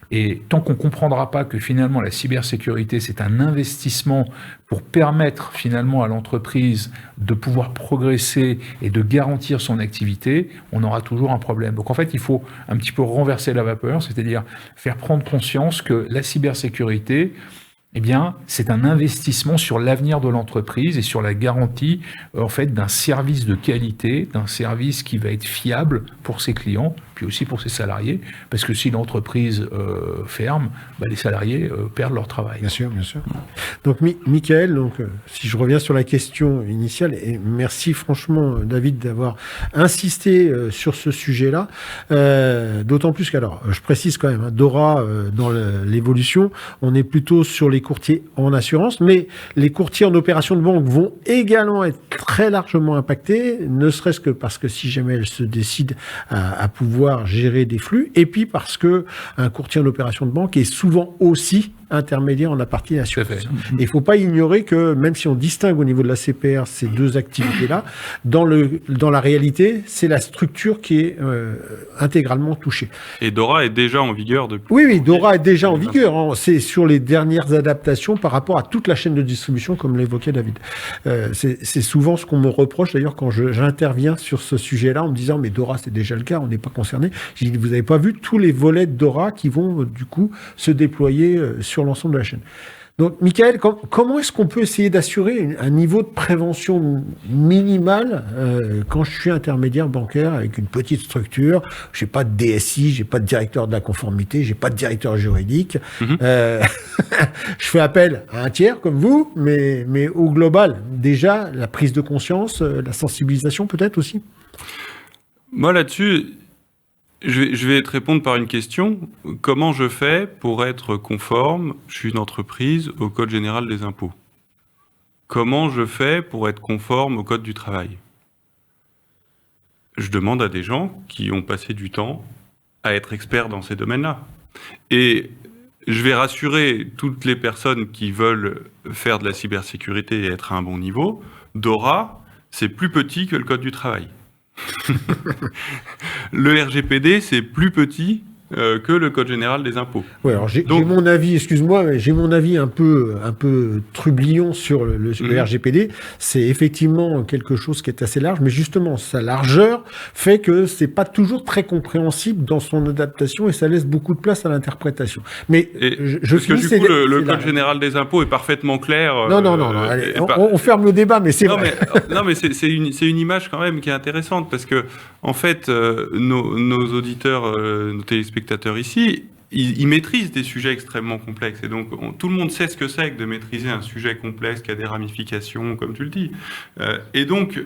Speaker 3: Et tant qu'on ne comprendra pas que finalement la cybersécurité, c'est un investissement pour permettre finalement à l'entreprise de pouvoir progresser et de garantir son activité, on aura toujours un problème. Donc en fait, il faut un petit peu renverser la vapeur, c'est-à-dire faire prendre conscience que la cybersécurité, eh bien, c'est un investissement sur l'avenir de l'entreprise et sur la garantie, en fait, d'un service de qualité, d'un service qui va être fiable pour ses clients, puis aussi pour ses salariés, parce que si l'entreprise ferme, les salariés perdent leur travail.
Speaker 2: Bien sûr, bien sûr. Donc, Michael, si je reviens sur la question initiale, et merci franchement, David, d'avoir insisté sur ce sujet-là, d'autant plus qu'alors, je précise quand même, Dora, dans l'évolution, on est plutôt sur les courtiers en assurance, mais les courtiers en opération de banque vont également être très largement impactés, ne serait-ce que parce que si jamais elles se décident à pouvoir gérer des flux, et puis parce que un courtier en opération de banque est souvent aussi intermédiaire en la partie assurance. Et il ne faut pas ignorer que même si on distingue au niveau de la CPR ces deux activités-là, dans la réalité, c'est la structure qui est intégralement touchée.
Speaker 5: Et Dora est déjà en vigueur depuis...
Speaker 2: Oui, Dora est déjà en vigueur. Hein. C'est sur les dernières adaptations par rapport à toute la chaîne de distribution, comme l'évoquait David. C'est souvent ce qu'on me reproche, d'ailleurs, quand j'interviens sur ce sujet-là, en me disant « mais Dora, c'est déjà le cas, on n'est pas concerné ». Je dis « vous n'avez pas vu tous les volets de Dora qui vont, du coup, se déployer sur l'ensemble de la chaîne ». Donc, Michael, comment est-ce qu'on peut essayer d'assurer un niveau de prévention minimal quand je suis intermédiaire bancaire avec une petite structure, j'ai pas de DSI, j'ai pas de directeur de la conformité, j'ai pas de directeur juridique, je fais appel à un tiers comme vous, mais au global, déjà, la prise de conscience, la sensibilisation peut-être aussi?
Speaker 5: Moi, là-dessus, je vais te répondre par une question. Comment je fais pour être conforme, je suis une entreprise, au Code général des impôts? Comment je fais pour être conforme au Code du travail? Je demande à des gens qui ont passé du temps à être experts dans ces domaines-là. Et je vais rassurer toutes les personnes qui veulent faire de la cybersécurité et être à un bon niveau. Dora, c'est plus petit que le Code du travail. Le RGPD, c'est plus petit que le Code général des impôts.
Speaker 2: Oui, alors j'ai mon avis, excuse-moi, mais j'ai mon avis un peu trublion sur le RGPD. C'est effectivement quelque chose qui est assez large, mais justement, sa largeur fait que c'est pas toujours très compréhensible dans son adaptation et ça laisse beaucoup de place à l'interprétation. Mais
Speaker 5: parce que du coup, le Code général des impôts est parfement clair.
Speaker 2: Non. Allez, on ferme le débat, mais c'est vrai.
Speaker 5: Non, mais c'est une image quand même qui est intéressante parce que, en fait, nos auditeurs, nos téléspectateurs ici, ils maîtrisent des sujets extrêmement complexes. Et donc, tout le monde sait ce que c'est que de maîtriser un sujet complexe qui a des ramifications, comme tu le dis. Et donc,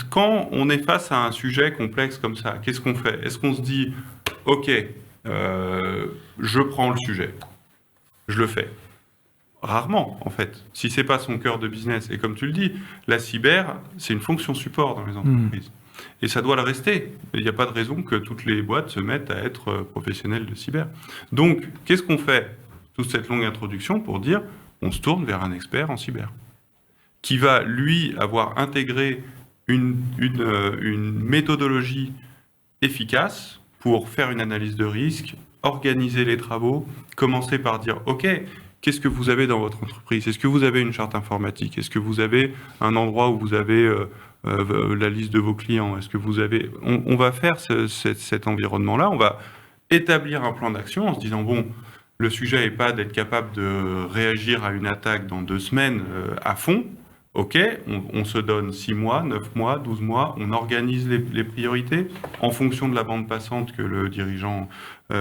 Speaker 5: quand on est face à un sujet complexe comme ça, qu'est-ce qu'on fait? Est-ce qu'on se dit, OK, je prends le sujet, je le fais? Rarement, en fait, si c'est pas son cœur de business. Et comme tu le dis, la cyber, c'est une fonction support dans les entreprises. Et ça doit le rester. Il n'y a pas de raison que toutes les boîtes se mettent à être professionnelles de cyber. Donc, qu'est-ce qu'on fait? Toute cette longue introduction pour dire, on se tourne vers un expert en cyber, qui va, lui, avoir intégré une méthodologie efficace pour faire une analyse de risque, organiser les travaux, commencer par dire, OK, qu'est-ce que vous avez dans votre entreprise? Est-ce que vous avez une charte informatique? Est-ce que vous avez un endroit où vous avez la liste de vos clients? Est-ce que vous avez... On va faire cet environnement-là, on va établir un plan d'action en se disant, bon, le sujet n'est pas d'être capable de réagir à une attaque dans 2 semaines à fond. OK, on se donne 6 mois, 9 mois, 12 mois, on organise les priorités en fonction de la bande passante que le dirigeant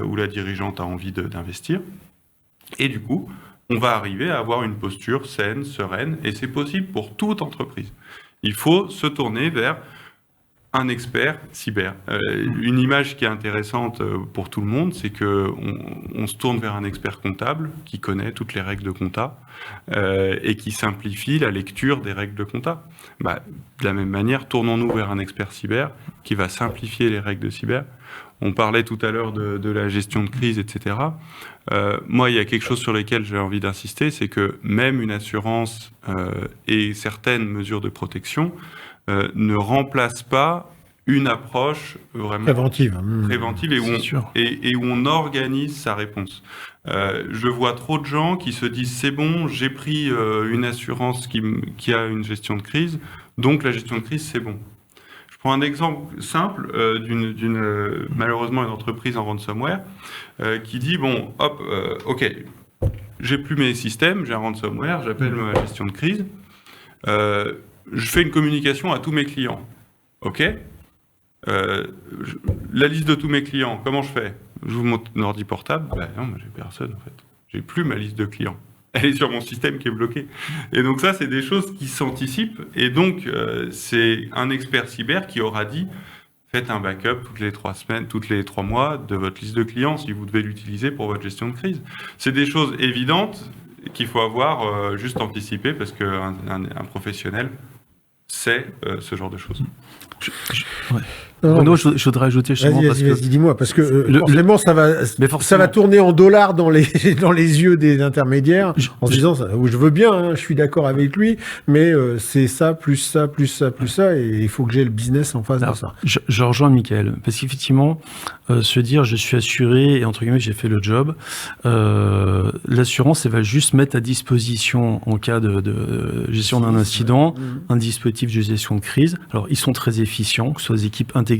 Speaker 5: ou la dirigeante a envie d'investir. Et du coup, on va arriver à avoir une posture saine, sereine, et c'est possible pour toute entreprise. Il faut se tourner vers un expert cyber. Une image qui est intéressante pour tout le monde, c'est qu'on se tourne vers un expert comptable qui connaît toutes les règles de compta et qui simplifie la lecture des règles de compta. De la même manière, tournons-nous vers un expert cyber qui va simplifier les règles de cyber. On parlait tout à l'heure de la gestion de crise, etc. Moi, il y a quelque chose sur lequel j'ai envie d'insister, c'est que même une assurance et certaines mesures de protection ne remplacent pas une approche vraiment préventive et où on organise sa réponse. Je vois trop de gens qui se disent c'est bon, j'ai pris une assurance qui a une gestion de crise, donc la gestion de crise c'est bon. Je prends un exemple simple d'une malheureusement une entreprise en ransomware qui dit bon hop ok, j'ai plus mes systèmes, j'ai un ransomware, j'appelle ma gestion de crise, je fais une communication à tous mes clients. OK ? La liste de tous mes clients, comment je fais ? J'ouvre mon ordi portable, non, j'ai personne en fait. J'ai plus ma liste de clients. Elle est sur mon système qui est bloqué. Et donc ça, c'est des choses qui s'anticipent. Et donc, c'est un expert cyber qui aura dit, faites un backup toutes les 3 semaines, toutes les 3 mois de votre liste de clients si vous devez l'utiliser pour votre gestion de crise. C'est des choses évidentes qu'il faut avoir juste anticipées parce qu'un professionnel sait ce genre de choses.
Speaker 4: Bruno, je voudrais ajouter justement
Speaker 2: vas-y, dis-moi, parce que forcément, ça va tourner en dollars dans les yeux des intermédiaires, en se disant, je veux bien, hein, je suis d'accord avec lui, mais c'est ça, plus ça, plus ça, plus ça, et il faut que j'ai le business en face de ça.
Speaker 4: Je rejoins Michael, parce qu'effectivement, se dire, je suis assuré, et entre guillemets, j'ai fait le job, l'assurance, elle va juste mettre à disposition, en cas de gestion d'un incident, un dispositif de gestion de crise. Alors, ils sont très efficients, que ce soit des équipes intégrées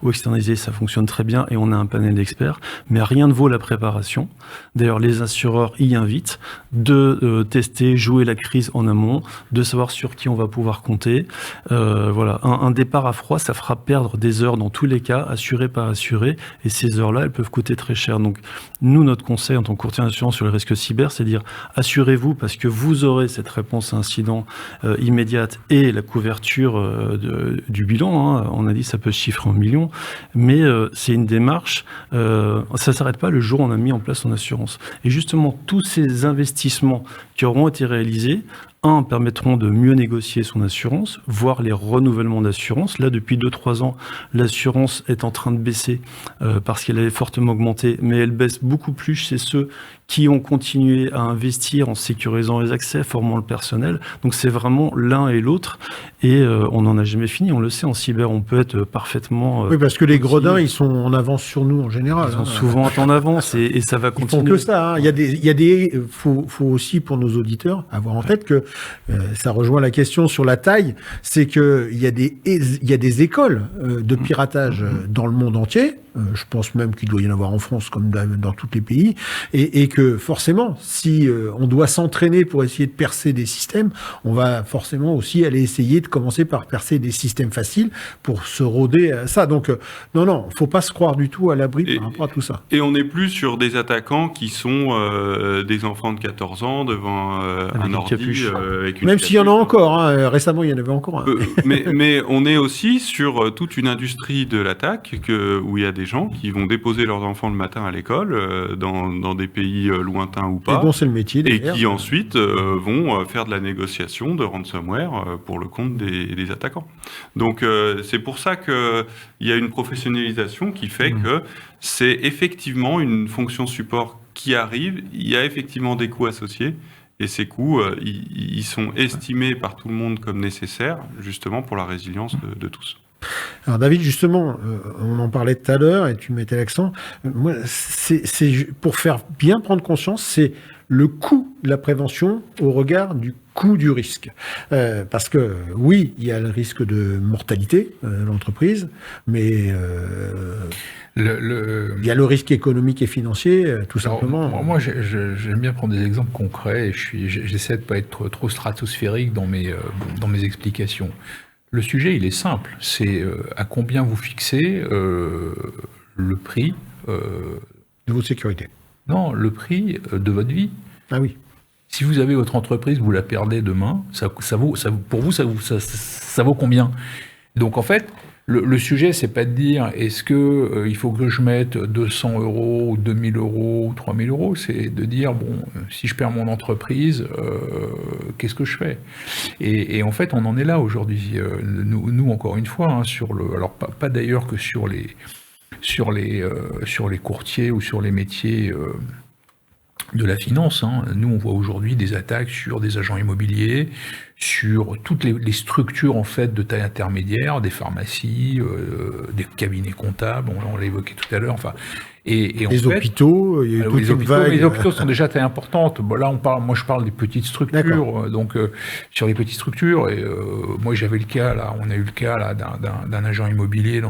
Speaker 4: ou externalisées, ça fonctionne très bien et on a un panel d'experts, mais rien ne vaut la préparation. D'ailleurs, les assureurs y invitent de tester, jouer la crise en amont, de savoir sur qui on va pouvoir compter. Voilà, un départ à froid, ça fera perdre des heures dans tous les cas, assuré par assuré, et ces heures-là, elles peuvent coûter très cher. Donc, nous, notre conseil en tant que courtier en assurance sur le risque cyber, c'est de dire assurez-vous parce que vous aurez cette réponse à incident immédiate et la couverture du bilan. Hein. On a dit ça peut se chiffrer en millions, mais c'est une démarche, ça s'arrête pas le jour où on a mis en place son assurance. Et justement, tous ces investissements qui auront été réalisés, permettront de mieux négocier son assurance, voire les renouvellements d'assurance. Là, depuis 2-3 ans, l'assurance est en train de baisser parce qu'elle avait fortement augmenté, mais elle baisse beaucoup plus chez ceux qui ont continué à investir en sécurisant les accès, formant le personnel. Donc c'est vraiment l'un et l'autre, et on n'en a jamais fini. On le sait, en cyber, on peut être parfaitement...
Speaker 2: oui, parce que les gredins, ils sont en avance sur nous en général.
Speaker 4: Ils sont souvent en avance, et ça va continuer.
Speaker 2: Ils font que ça. Hein. Faut aussi, pour nos auditeurs, avoir en tête que ça rejoint la question sur la taille, c'est que il y a des écoles de piratage dans le monde entier. Je pense même qu'il doit y en avoir en France comme dans tous les pays, et que forcément, si on doit s'entraîner pour essayer de percer des systèmes, on va forcément aussi aller essayer de commencer par percer des systèmes faciles pour se rôder à ça. Donc non, faut pas se croire du tout à l'abri par rapport à tout ça.
Speaker 5: Et on n'est plus sur des attaquants qui sont des enfants de 14 ans devant un ordi avec une
Speaker 2: même s'il y en a encore, hein, récemment il y en avait encore un.
Speaker 5: mais on est aussi sur toute une industrie de l'attaque où il y a des gens qui vont déposer leurs enfants le matin à l'école dans des pays lointains ou pas,
Speaker 2: et bon, c'est le métier,
Speaker 5: et qui ensuite vont faire de la négociation de ransomware pour le compte des attaquants. Donc c'est pour ça qu'il y a une professionnalisation qui fait que c'est effectivement une fonction support qui arrive, il y a effectivement des coûts associés, et ces coûts, ils sont estimés par tout le monde comme nécessaires, justement pour la résilience de tous.
Speaker 2: Alors David, justement, on en parlait tout à l'heure et tu mettais l'accent. Moi, c'est pour faire bien prendre conscience, c'est le coût de la prévention au regard du coût du risque. Parce que oui, il y a le risque de mortalité de l'entreprise, mais il y a le risque économique et financier, tout simplement.
Speaker 3: Moi, j'aime bien prendre des exemples concrets et j'essaie de ne pas être trop stratosphérique dans mes explications. Le sujet, il est simple. C'est à combien vous fixez le prix...
Speaker 2: de votre sécurité.
Speaker 3: Non, le prix de votre vie.
Speaker 2: Ah oui.
Speaker 3: Si vous avez votre entreprise, vous la perdez demain, pour vous, ça vaut combien ? Donc en fait, le sujet, c'est pas de dire est-ce que il faut que je mette 200 €, ou 2000 € ou 3000 €, c'est de dire bon, si je perds mon entreprise, qu'est-ce que je fais ? Et en fait, on en est là aujourd'hui. Nous encore une fois, hein, alors pas d'ailleurs que sur les courtiers ou sur les métiers de la finance. Hein. Nous, on voit aujourd'hui des attaques sur des agents immobiliers, sur toutes les structures en fait de taille intermédiaire, des pharmacies, des cabinets comptables, on l'a évoqué tout à l'heure. Enfin, et
Speaker 2: les hôpitaux, il y a
Speaker 3: les hôpitaux sont déjà très importantes. Bon, là, moi, je parle des petites structures. Donc, sur les petites structures, et moi, j'avais le cas là, on a eu le cas là d'un agent immobilier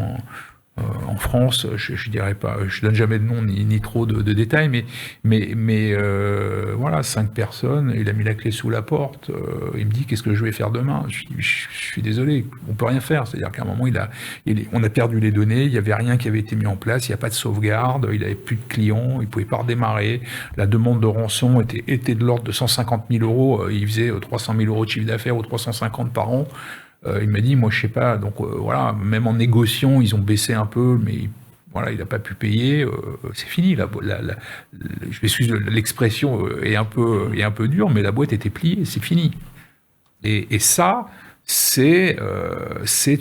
Speaker 3: En France, je dirais pas, je donne jamais de nom ni trop de détails, mais voilà, 5 personnes, il a mis la clé sous la porte, il me dit qu'est-ce que je vais faire demain. Je suis désolé, on peut rien faire. C'est-à-dire qu'à un moment, on a perdu les données, il y avait rien qui avait été mis en place, il n'y a pas de sauvegarde, il avait plus de clients, il pouvait pas redémarrer. La demande de rançon était de l'ordre de 150 000 euros, il faisait 300 000 euros de chiffre d'affaires ou 350 par an. Il m'a dit, moi je sais pas, donc voilà, même en négociant, ils ont baissé un peu, mais voilà, il n'a pas pu payer, c'est fini. Je m'excuse, l'expression est un peu dure, mais la boîte était pliée, c'est fini. Et ça, c'est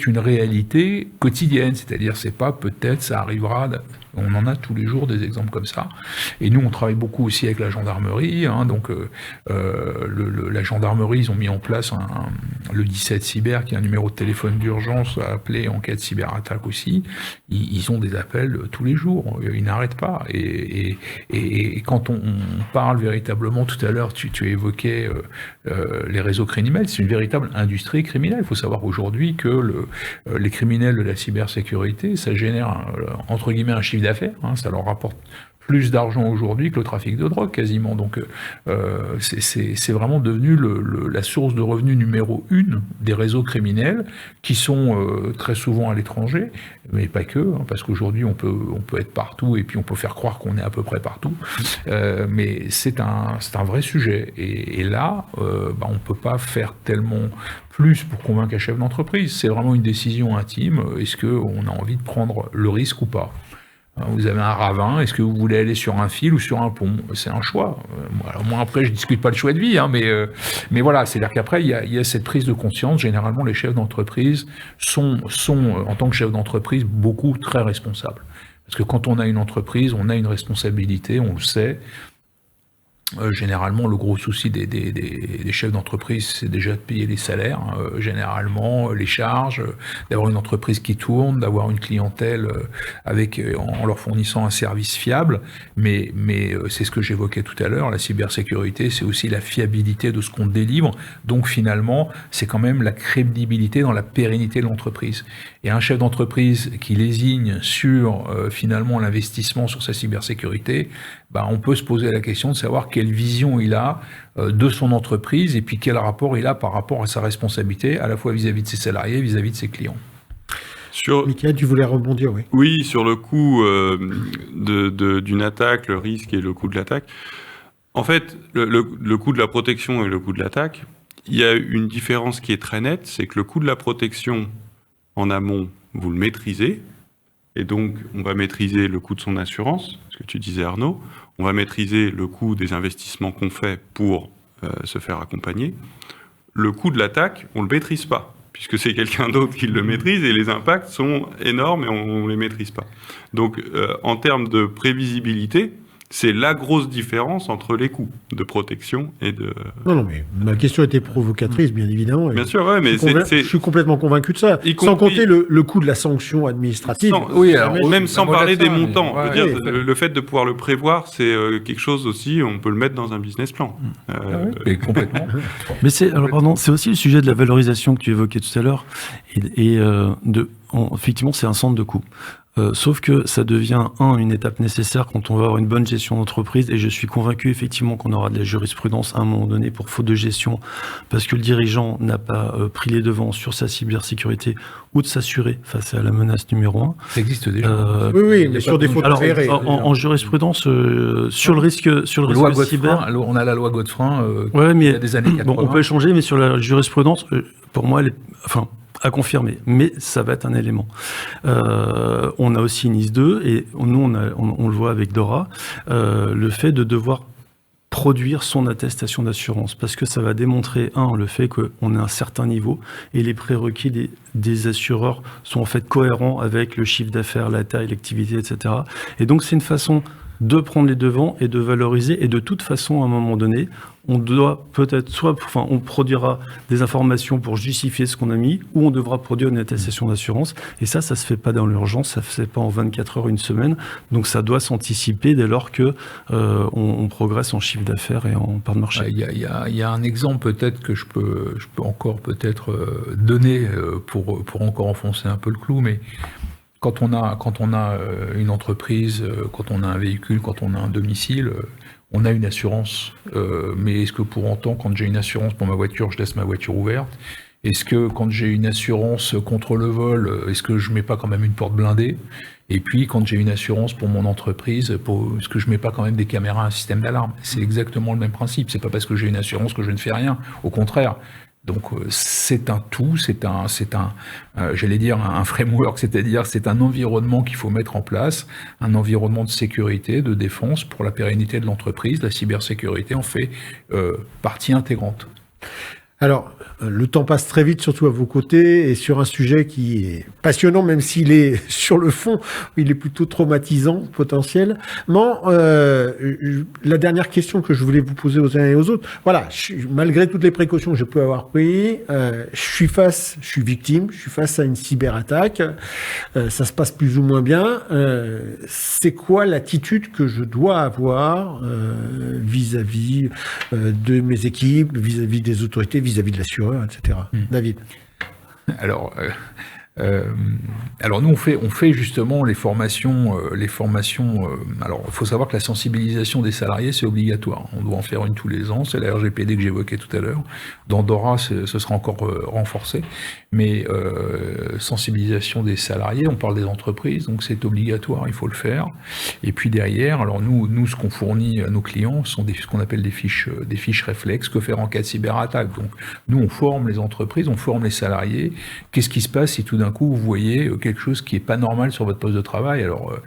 Speaker 3: une réalité quotidienne, c'est-à-dire c'est pas peut-être, ça arrivera. On en a tous les jours des exemples comme ça. Et nous, on travaille beaucoup aussi avec la gendarmerie. Donc, la gendarmerie, ils ont mis en place le 17 cyber, qui est un numéro de téléphone d'urgence à appeler en cas de cyberattaque aussi. Ils ont des appels tous les jours. Ils n'arrêtent pas. Et quand on parle véritablement, tout à l'heure, tu évoquais les réseaux criminels. C'est une véritable industrie criminelle. Il faut savoir aujourd'hui que les criminels de la cybersécurité, ça génère, entre guillemets, un chiffre d'affaires, ça leur rapporte plus d'argent aujourd'hui que le trafic de drogue quasiment. Donc c'est vraiment devenu la source de revenus numéro 1 des réseaux criminels qui sont très souvent à l'étranger, mais pas que, parce qu'aujourd'hui on peut être partout et puis on peut faire croire qu'on est à peu près partout. Mais c'est un vrai sujet. Et là, on peut pas faire tellement plus pour convaincre un chef d'entreprise. C'est vraiment une décision intime. Est-ce qu'on a envie de prendre le risque ou pas ? Vous avez un ravin, est-ce que vous voulez aller sur un fil ou sur un pont ? C'est un choix. Alors moi après, je discute pas le choix de vie, mais voilà, c'est-à-dire qu'après, il y a cette prise de conscience. Généralement, les chefs d'entreprise sont en tant que chefs d'entreprise, beaucoup très responsables. Parce que quand on a une entreprise, on a une responsabilité, on le sait. Généralement, le gros souci des chefs d'entreprise, c'est déjà de payer les salaires, généralement, les charges, d'avoir une entreprise qui tourne, d'avoir une clientèle en leur fournissant un service fiable. Mais c'est ce que j'évoquais tout à l'heure, la cybersécurité, c'est aussi la fiabilité de ce qu'on délivre. Donc finalement, c'est quand même la crédibilité dans la pérennité de l'entreprise. Et un chef d'entreprise qui lésigne sur finalement l'investissement sur sa cybersécurité, on peut se poser la question de savoir quelle vision il a de son entreprise et puis quel rapport il a par rapport à sa responsabilité, à la fois vis-à-vis de ses salariés, vis-à-vis de ses clients.
Speaker 2: Michael, tu voulais rebondir, oui.
Speaker 5: Oui, sur le coût d'une attaque, le risque et le coût de l'attaque. En fait, le coût de la protection et le coût de l'attaque, il y a une différence qui est très nette, c'est que le coût de la protection en amont, vous le maîtrisez, et donc on va maîtriser le coût de son assurance, ce que tu disais Arnaud, on va maîtriser le coût des investissements qu'on fait pour se faire accompagner. Le coût de l'attaque, on ne le maîtrise pas, puisque c'est quelqu'un d'autre qui le maîtrise, et les impacts sont énormes et on ne les maîtrise pas. Donc en termes de prévisibilité, c'est la grosse différence entre les coûts de protection et de...
Speaker 2: Non, mais ma question était provocatrice, bien évidemment.
Speaker 5: Bien sûr, ouais, mais
Speaker 2: je suis complètement convaincu de ça. Sans compter le coût de la sanction administrative.
Speaker 5: Même sans parler des montants. Le fait de pouvoir le prévoir, c'est quelque chose aussi, on peut le mettre dans un business plan.
Speaker 3: Complètement.
Speaker 4: Mais c'est aussi le sujet de la valorisation que tu évoquais tout à l'heure. Effectivement, c'est un centre de coût. Sauf que ça devient, une étape nécessaire quand on va avoir une bonne gestion d'entreprise, et je suis convaincu effectivement qu'on aura de la jurisprudence à un moment donné pour faute de gestion, parce que le dirigeant n'a pas pris les devants sur sa cybersécurité ou de s'assurer face à la menace numéro 1.
Speaker 3: Ça existe déjà.
Speaker 2: Oui, mais sur des fautes avérées.
Speaker 4: En jurisprudence, sur le risque cyber...
Speaker 3: On a la loi Godefroy
Speaker 4: mais
Speaker 3: il y a des années 80.
Speaker 4: Bon, on peut échanger, mais sur la jurisprudence, pour moi, à confirmer, mais ça va être un élément. On a aussi NIS 2, et nous, on le voit avec Dora, le fait de devoir produire son attestation d'assurance, parce que ça va démontrer, le fait qu'on a un certain niveau, et les prérequis des assureurs sont en fait cohérents avec le chiffre d'affaires, la taille, l'activité, etc. Et donc, c'est une façon de prendre les devants et de valoriser, et de toute façon, à un moment donné, on doit peut-être on produira des informations pour justifier ce qu'on a mis, ou on devra produire une attestation d'assurance, et ça se fait pas dans l'urgence, ça se fait pas en 24 heures, une semaine, donc ça doit s'anticiper dès lors que on progresse en chiffre d'affaires et en part de marché.
Speaker 3: Il y a un exemple peut-être que je peux encore peut-être donner pour encore enfoncer un peu le clou, mais quand on a une entreprise, quand on a un véhicule, quand on a un domicile, on a une assurance. Mais est-ce que pour autant, quand j'ai une assurance pour ma voiture, je laisse ma voiture ouverte? Est-ce que quand j'ai une assurance contre le vol, est-ce que je mets pas quand même une porte blindée? Et puis quand j'ai une assurance pour mon entreprise, est-ce que je mets pas quand même des caméras, un système d'alarme? C'est exactement le même principe. C'est pas parce que j'ai une assurance que je ne fais rien. Au contraire. Donc c'est un tout, j'allais dire un framework, c'est-à-dire c'est un environnement qu'il faut mettre en place, un environnement de sécurité, de défense pour la pérennité de l'entreprise. La cybersécurité en fait partie intégrante.
Speaker 2: Alors, le temps passe très vite, surtout à vos côtés, et sur un sujet qui est passionnant, même s'il est sur le fond, il est plutôt traumatisant, potentiellement. La dernière question que je voulais vous poser aux uns et aux autres, voilà, malgré toutes les précautions que je peux avoir prises, je suis victime, je suis face à une cyberattaque, ça se passe plus ou moins bien. C'est quoi l'attitude que je dois avoir vis-à-vis de mes équipes, vis-à-vis des autorités, vis-à-vis de l'assureur, etc. David.
Speaker 3: Alors nous on fait justement les formations. Alors il faut savoir que la sensibilisation des salariés c'est obligatoire. On doit en faire une tous les ans. C'est la RGPD que j'évoquais tout à l'heure. Dans DORA, ce sera encore renforcé. Mais sensibilisation des salariés, on parle des entreprises, donc c'est obligatoire, il faut le faire. Et puis derrière, alors nous ce qu'on fournit à nos clients sont ce qu'on appelle des fiches réflexes, que faire en cas de cyberattaque. Donc nous on forme les entreprises, on forme les salariés. Qu'est-ce qui se passe si tout d'un coup vous voyez quelque chose qui est pas normal sur votre poste de travail? Alors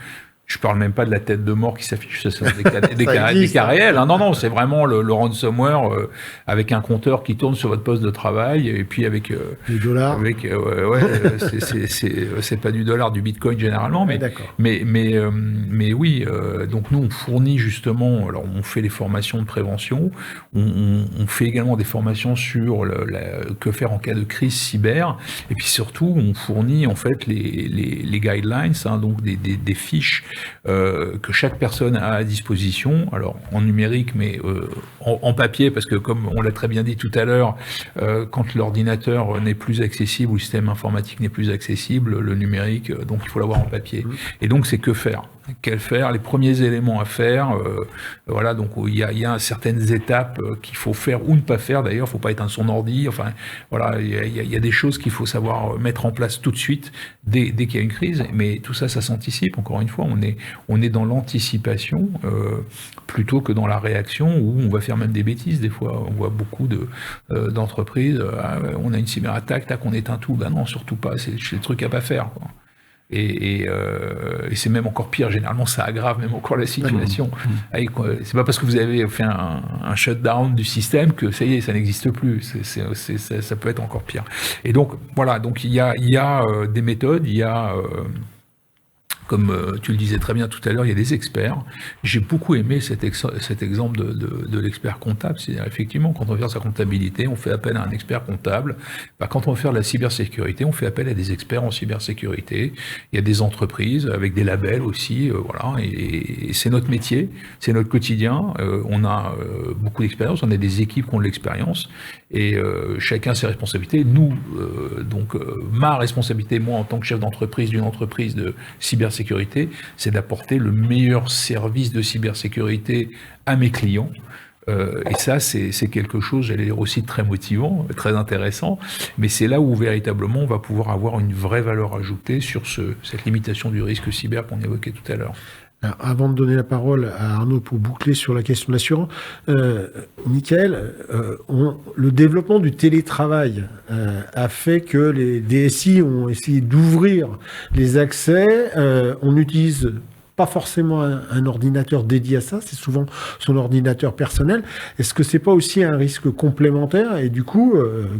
Speaker 3: je parle même pas de la tête de mort qui s'affiche sur des cas réels. Non, c'est vraiment le ransomware avec un compteur qui tourne sur votre poste de travail et puis avec
Speaker 2: du dollar.
Speaker 3: C'est pas du dollar, du bitcoin généralement, mais oui. Donc nous on fournit justement. Alors on fait les formations de prévention. On fait également des formations sur que faire en cas de crise cyber. Et puis surtout on fournit en fait les guidelines, donc des fiches. Que chaque personne a à disposition, alors en numérique, mais en papier, parce que comme on l'a très bien dit tout à l'heure, quand l'ordinateur n'est plus accessible ou le système informatique n'est plus accessible, le numérique, donc il faut l'avoir en papier. Et donc c'est que faire. Quel faire, les premiers éléments à faire, voilà, donc il y a certaines étapes qu'il faut faire ou ne pas faire, d'ailleurs, il ne faut pas éteindre son ordi, enfin, voilà, il y a des choses qu'il faut savoir mettre en place tout de suite, dès qu'il y a une crise, mais tout ça, ça s'anticipe, encore une fois, on est dans l'anticipation, plutôt que dans la réaction, où on va faire même des bêtises, des fois, on voit beaucoup d'entreprises, on a une cyberattaque, tac, on éteint tout, ben non, surtout pas, c'est le truc à pas faire, quoi. Et c'est même encore pire, généralement ça aggrave même encore la situation. C'est pas parce que vous avez fait un shutdown du système que ça y est, ça n'existe plus. Ça peut être encore pire. Et donc voilà, donc il y a des méthodes, il y a comme tu le disais très bien tout à l'heure, il y a des experts. J'ai beaucoup aimé cet exemple de l'expert comptable. C'est-à-dire, effectivement, quand on veut faire sa comptabilité, on fait appel à un expert comptable. Quand on veut faire de la cybersécurité, on fait appel à des experts en cybersécurité. Il y a des entreprises avec des labels aussi, voilà. Et c'est notre métier, c'est notre quotidien. On a beaucoup d'expérience, on a des équipes qui ont de l'expérience. Et chacun ses responsabilités. Nous, ma responsabilité, moi, en tant que chef d'entreprise d'une entreprise de cybersécurité, c'est d'apporter le meilleur service de cybersécurité à mes clients. Et ça, c'est quelque chose, j'allais dire aussi très motivant, très intéressant, mais c'est là où véritablement on va pouvoir avoir une vraie valeur ajoutée sur cette limitation du risque cyber qu'on évoquait tout à l'heure.
Speaker 2: Alors, avant de donner la parole à Arnaud pour boucler sur la question de l'assurance, Michael, le développement du télétravail a fait que les DSI ont essayé d'ouvrir les accès. On n'utilise pas forcément un ordinateur dédié à ça, c'est souvent son ordinateur personnel. Est-ce que c'est pas aussi un risque complémentaire? Et du coup,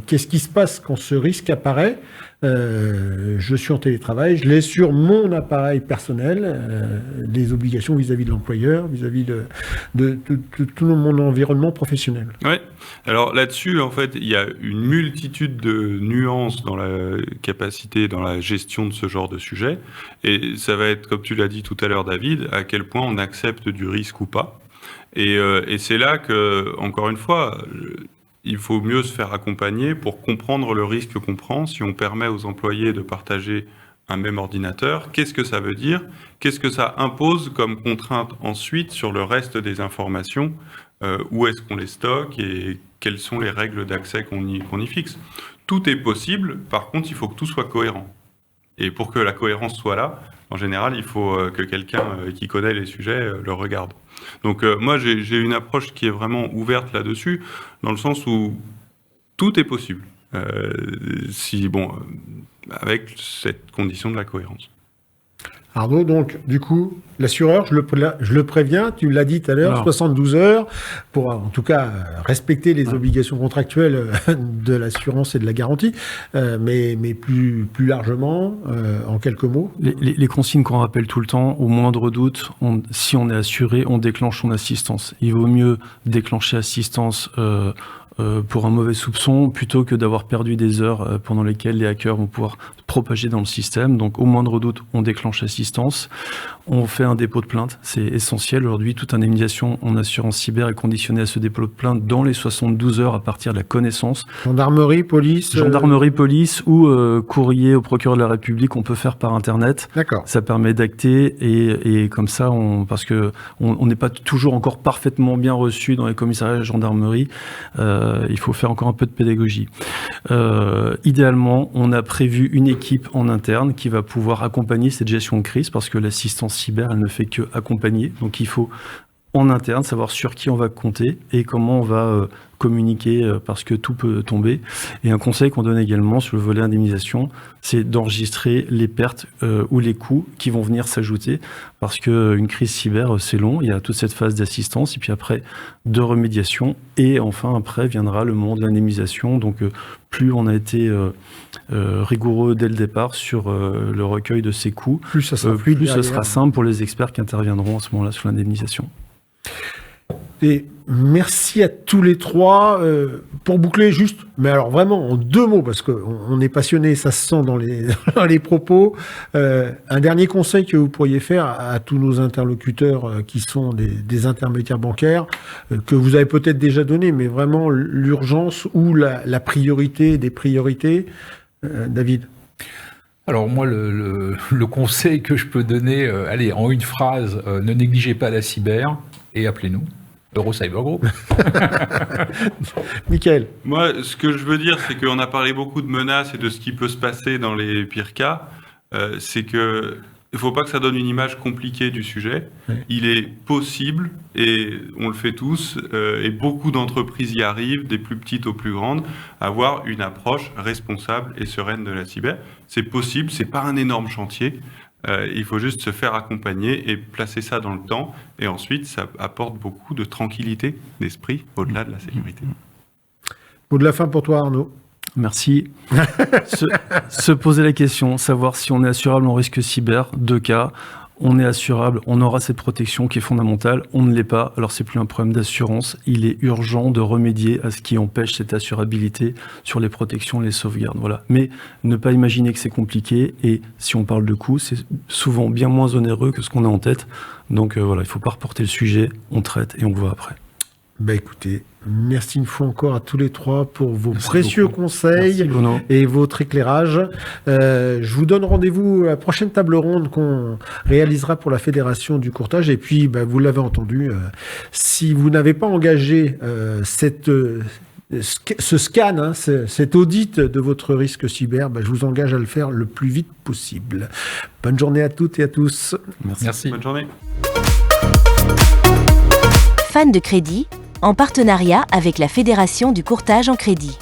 Speaker 2: qu'est-ce qui se passe quand ce risque apparaît? Je suis en télétravail, je l'ai sur mon appareil personnel, des obligations vis-à-vis de l'employeur, vis-à-vis de tout mon environnement professionnel.
Speaker 5: Ouais. Alors là-dessus, en fait, il y a une multitude de nuances dans la capacité, dans la gestion de ce genre de sujet. Et ça va être, comme tu l'as dit tout à l'heure, David, à quel point on accepte du risque ou pas. Et c'est là que, encore une fois, il faut mieux se faire accompagner pour comprendre le risque qu'on prend. Si on permet aux employés de partager un même ordinateur. Qu'est-ce que ça veut dire? Qu'est-ce que ça impose comme contrainte ensuite sur le reste des informations? Où est-ce qu'on les stocke et quelles sont les règles d'accès qu'on y fixe? Tout est possible, par contre, il faut que tout soit cohérent. Et pour que la cohérence soit là, en général, il faut que quelqu'un qui connaît les sujets le regarde. Donc moi, j'ai une approche qui est vraiment ouverte là-dessus, dans le sens où tout est possible, avec cette condition de la cohérence.
Speaker 2: Arnaud, donc, du coup, l'assureur, je le préviens, tu l'as dit tout à l'heure, 72 heures pour, en tout cas, respecter les obligations contractuelles de l'assurance et de la garantie, mais plus largement, en quelques mots.
Speaker 4: Les consignes qu'on rappelle tout le temps, au moindre doute, si on est assuré, on déclenche son assistance. Il vaut mieux déclencher assistance pour un mauvais soupçon, plutôt que d'avoir perdu des heures pendant lesquelles les hackers vont pouvoir propager dans le système. Donc, au moindre doute, on déclenche assistance. On fait un dépôt de plainte. C'est essentiel. Aujourd'hui, toute indemnisation en assurance cyber est conditionnée à ce dépôt de plainte dans les 72 heures à partir de la connaissance.
Speaker 2: Gendarmerie, police
Speaker 4: ou courrier au procureur de la République, on peut faire par Internet.
Speaker 2: D'accord.
Speaker 4: Ça permet d'acter et comme ça, parce que on n'est pas toujours encore parfaitement bien reçu dans les commissariats de gendarmerie. Il faut faire encore un peu de pédagogie. Idéalement, on a prévu une équipe en interne qui va pouvoir accompagner cette gestion de crise, parce que l'assistance cyber, elle ne fait que accompagner. Donc il faut en interne savoir sur qui on va compter et comment on va communiquer, parce que tout peut tomber. Et un conseil qu'on donne également sur le volet indemnisation, c'est d'enregistrer les pertes ou les coûts qui vont venir s'ajouter, parce qu'une crise cyber, c'est long. Il y a toute cette phase d'assistance et puis après de remédiation, et enfin après viendra le moment de l'indemnisation. Donc plus on a été rigoureux dès le départ sur le recueil de ces coûts, plus ça sera simple pour les experts qui interviendront à ce moment-là sur l'indemnisation.
Speaker 2: Et merci à tous les trois. Pour boucler juste, mais alors vraiment en 2 mots, parce qu'on est passionné, ça se sent dans les propos. Un dernier conseil que vous pourriez faire à tous nos interlocuteurs qui sont des intermédiaires bancaires, que vous avez peut-être déjà donné, mais vraiment l'urgence ou la priorité des priorités. David?
Speaker 3: Alors moi, le conseil que je peux donner, en une phrase, ne négligez pas la cyber et appelez-nous. Eurocyber Group.
Speaker 2: Michael?
Speaker 5: Moi, ce que je veux dire, c'est qu'on a parlé beaucoup de menaces et de ce qui peut se passer dans les pires cas. C'est que il ne faut pas que ça donne une image compliquée du sujet. Oui. Il est possible, et on le fait tous, et beaucoup d'entreprises y arrivent, des plus petites aux plus grandes, à avoir une approche responsable et sereine de la cyber. C'est possible, c'est pas un énorme chantier. Il faut juste se faire accompagner et placer ça dans le temps. Et ensuite, ça apporte beaucoup de tranquillité d'esprit au-delà de la sécurité.
Speaker 2: Mot de la fin pour toi, Arnaud.
Speaker 4: Merci. se poser la question, savoir si on est assurable en risque cyber. 2 cas. On est assurable, on aura cette protection qui est fondamentale. On ne l'est pas, alors c'est plus un problème d'assurance. Il est urgent de remédier à ce qui empêche cette assurabilité sur les protections, les sauvegardes. Voilà. Mais ne pas imaginer que c'est compliqué. Et si on parle de coûts, c'est souvent bien moins onéreux que ce qu'on a en tête. Donc voilà, il ne faut pas reporter le sujet. On traite et on voit après.
Speaker 2: Écoutez, merci une fois encore à tous les 3 pour vos précieux conseils et votre éclairage. Je vous donne rendez-vous à la prochaine table ronde qu'on réalisera pour la Fédération du courtage. Et puis, vous l'avez entendu, si vous n'avez pas engagé ce scan, cet audit de votre risque cyber, je vous engage à le faire le plus vite possible. Bonne journée à toutes et à tous.
Speaker 3: Merci.
Speaker 5: Bonne journée.
Speaker 1: Fan de crédit, en partenariat avec la Fédération du courtage en crédit.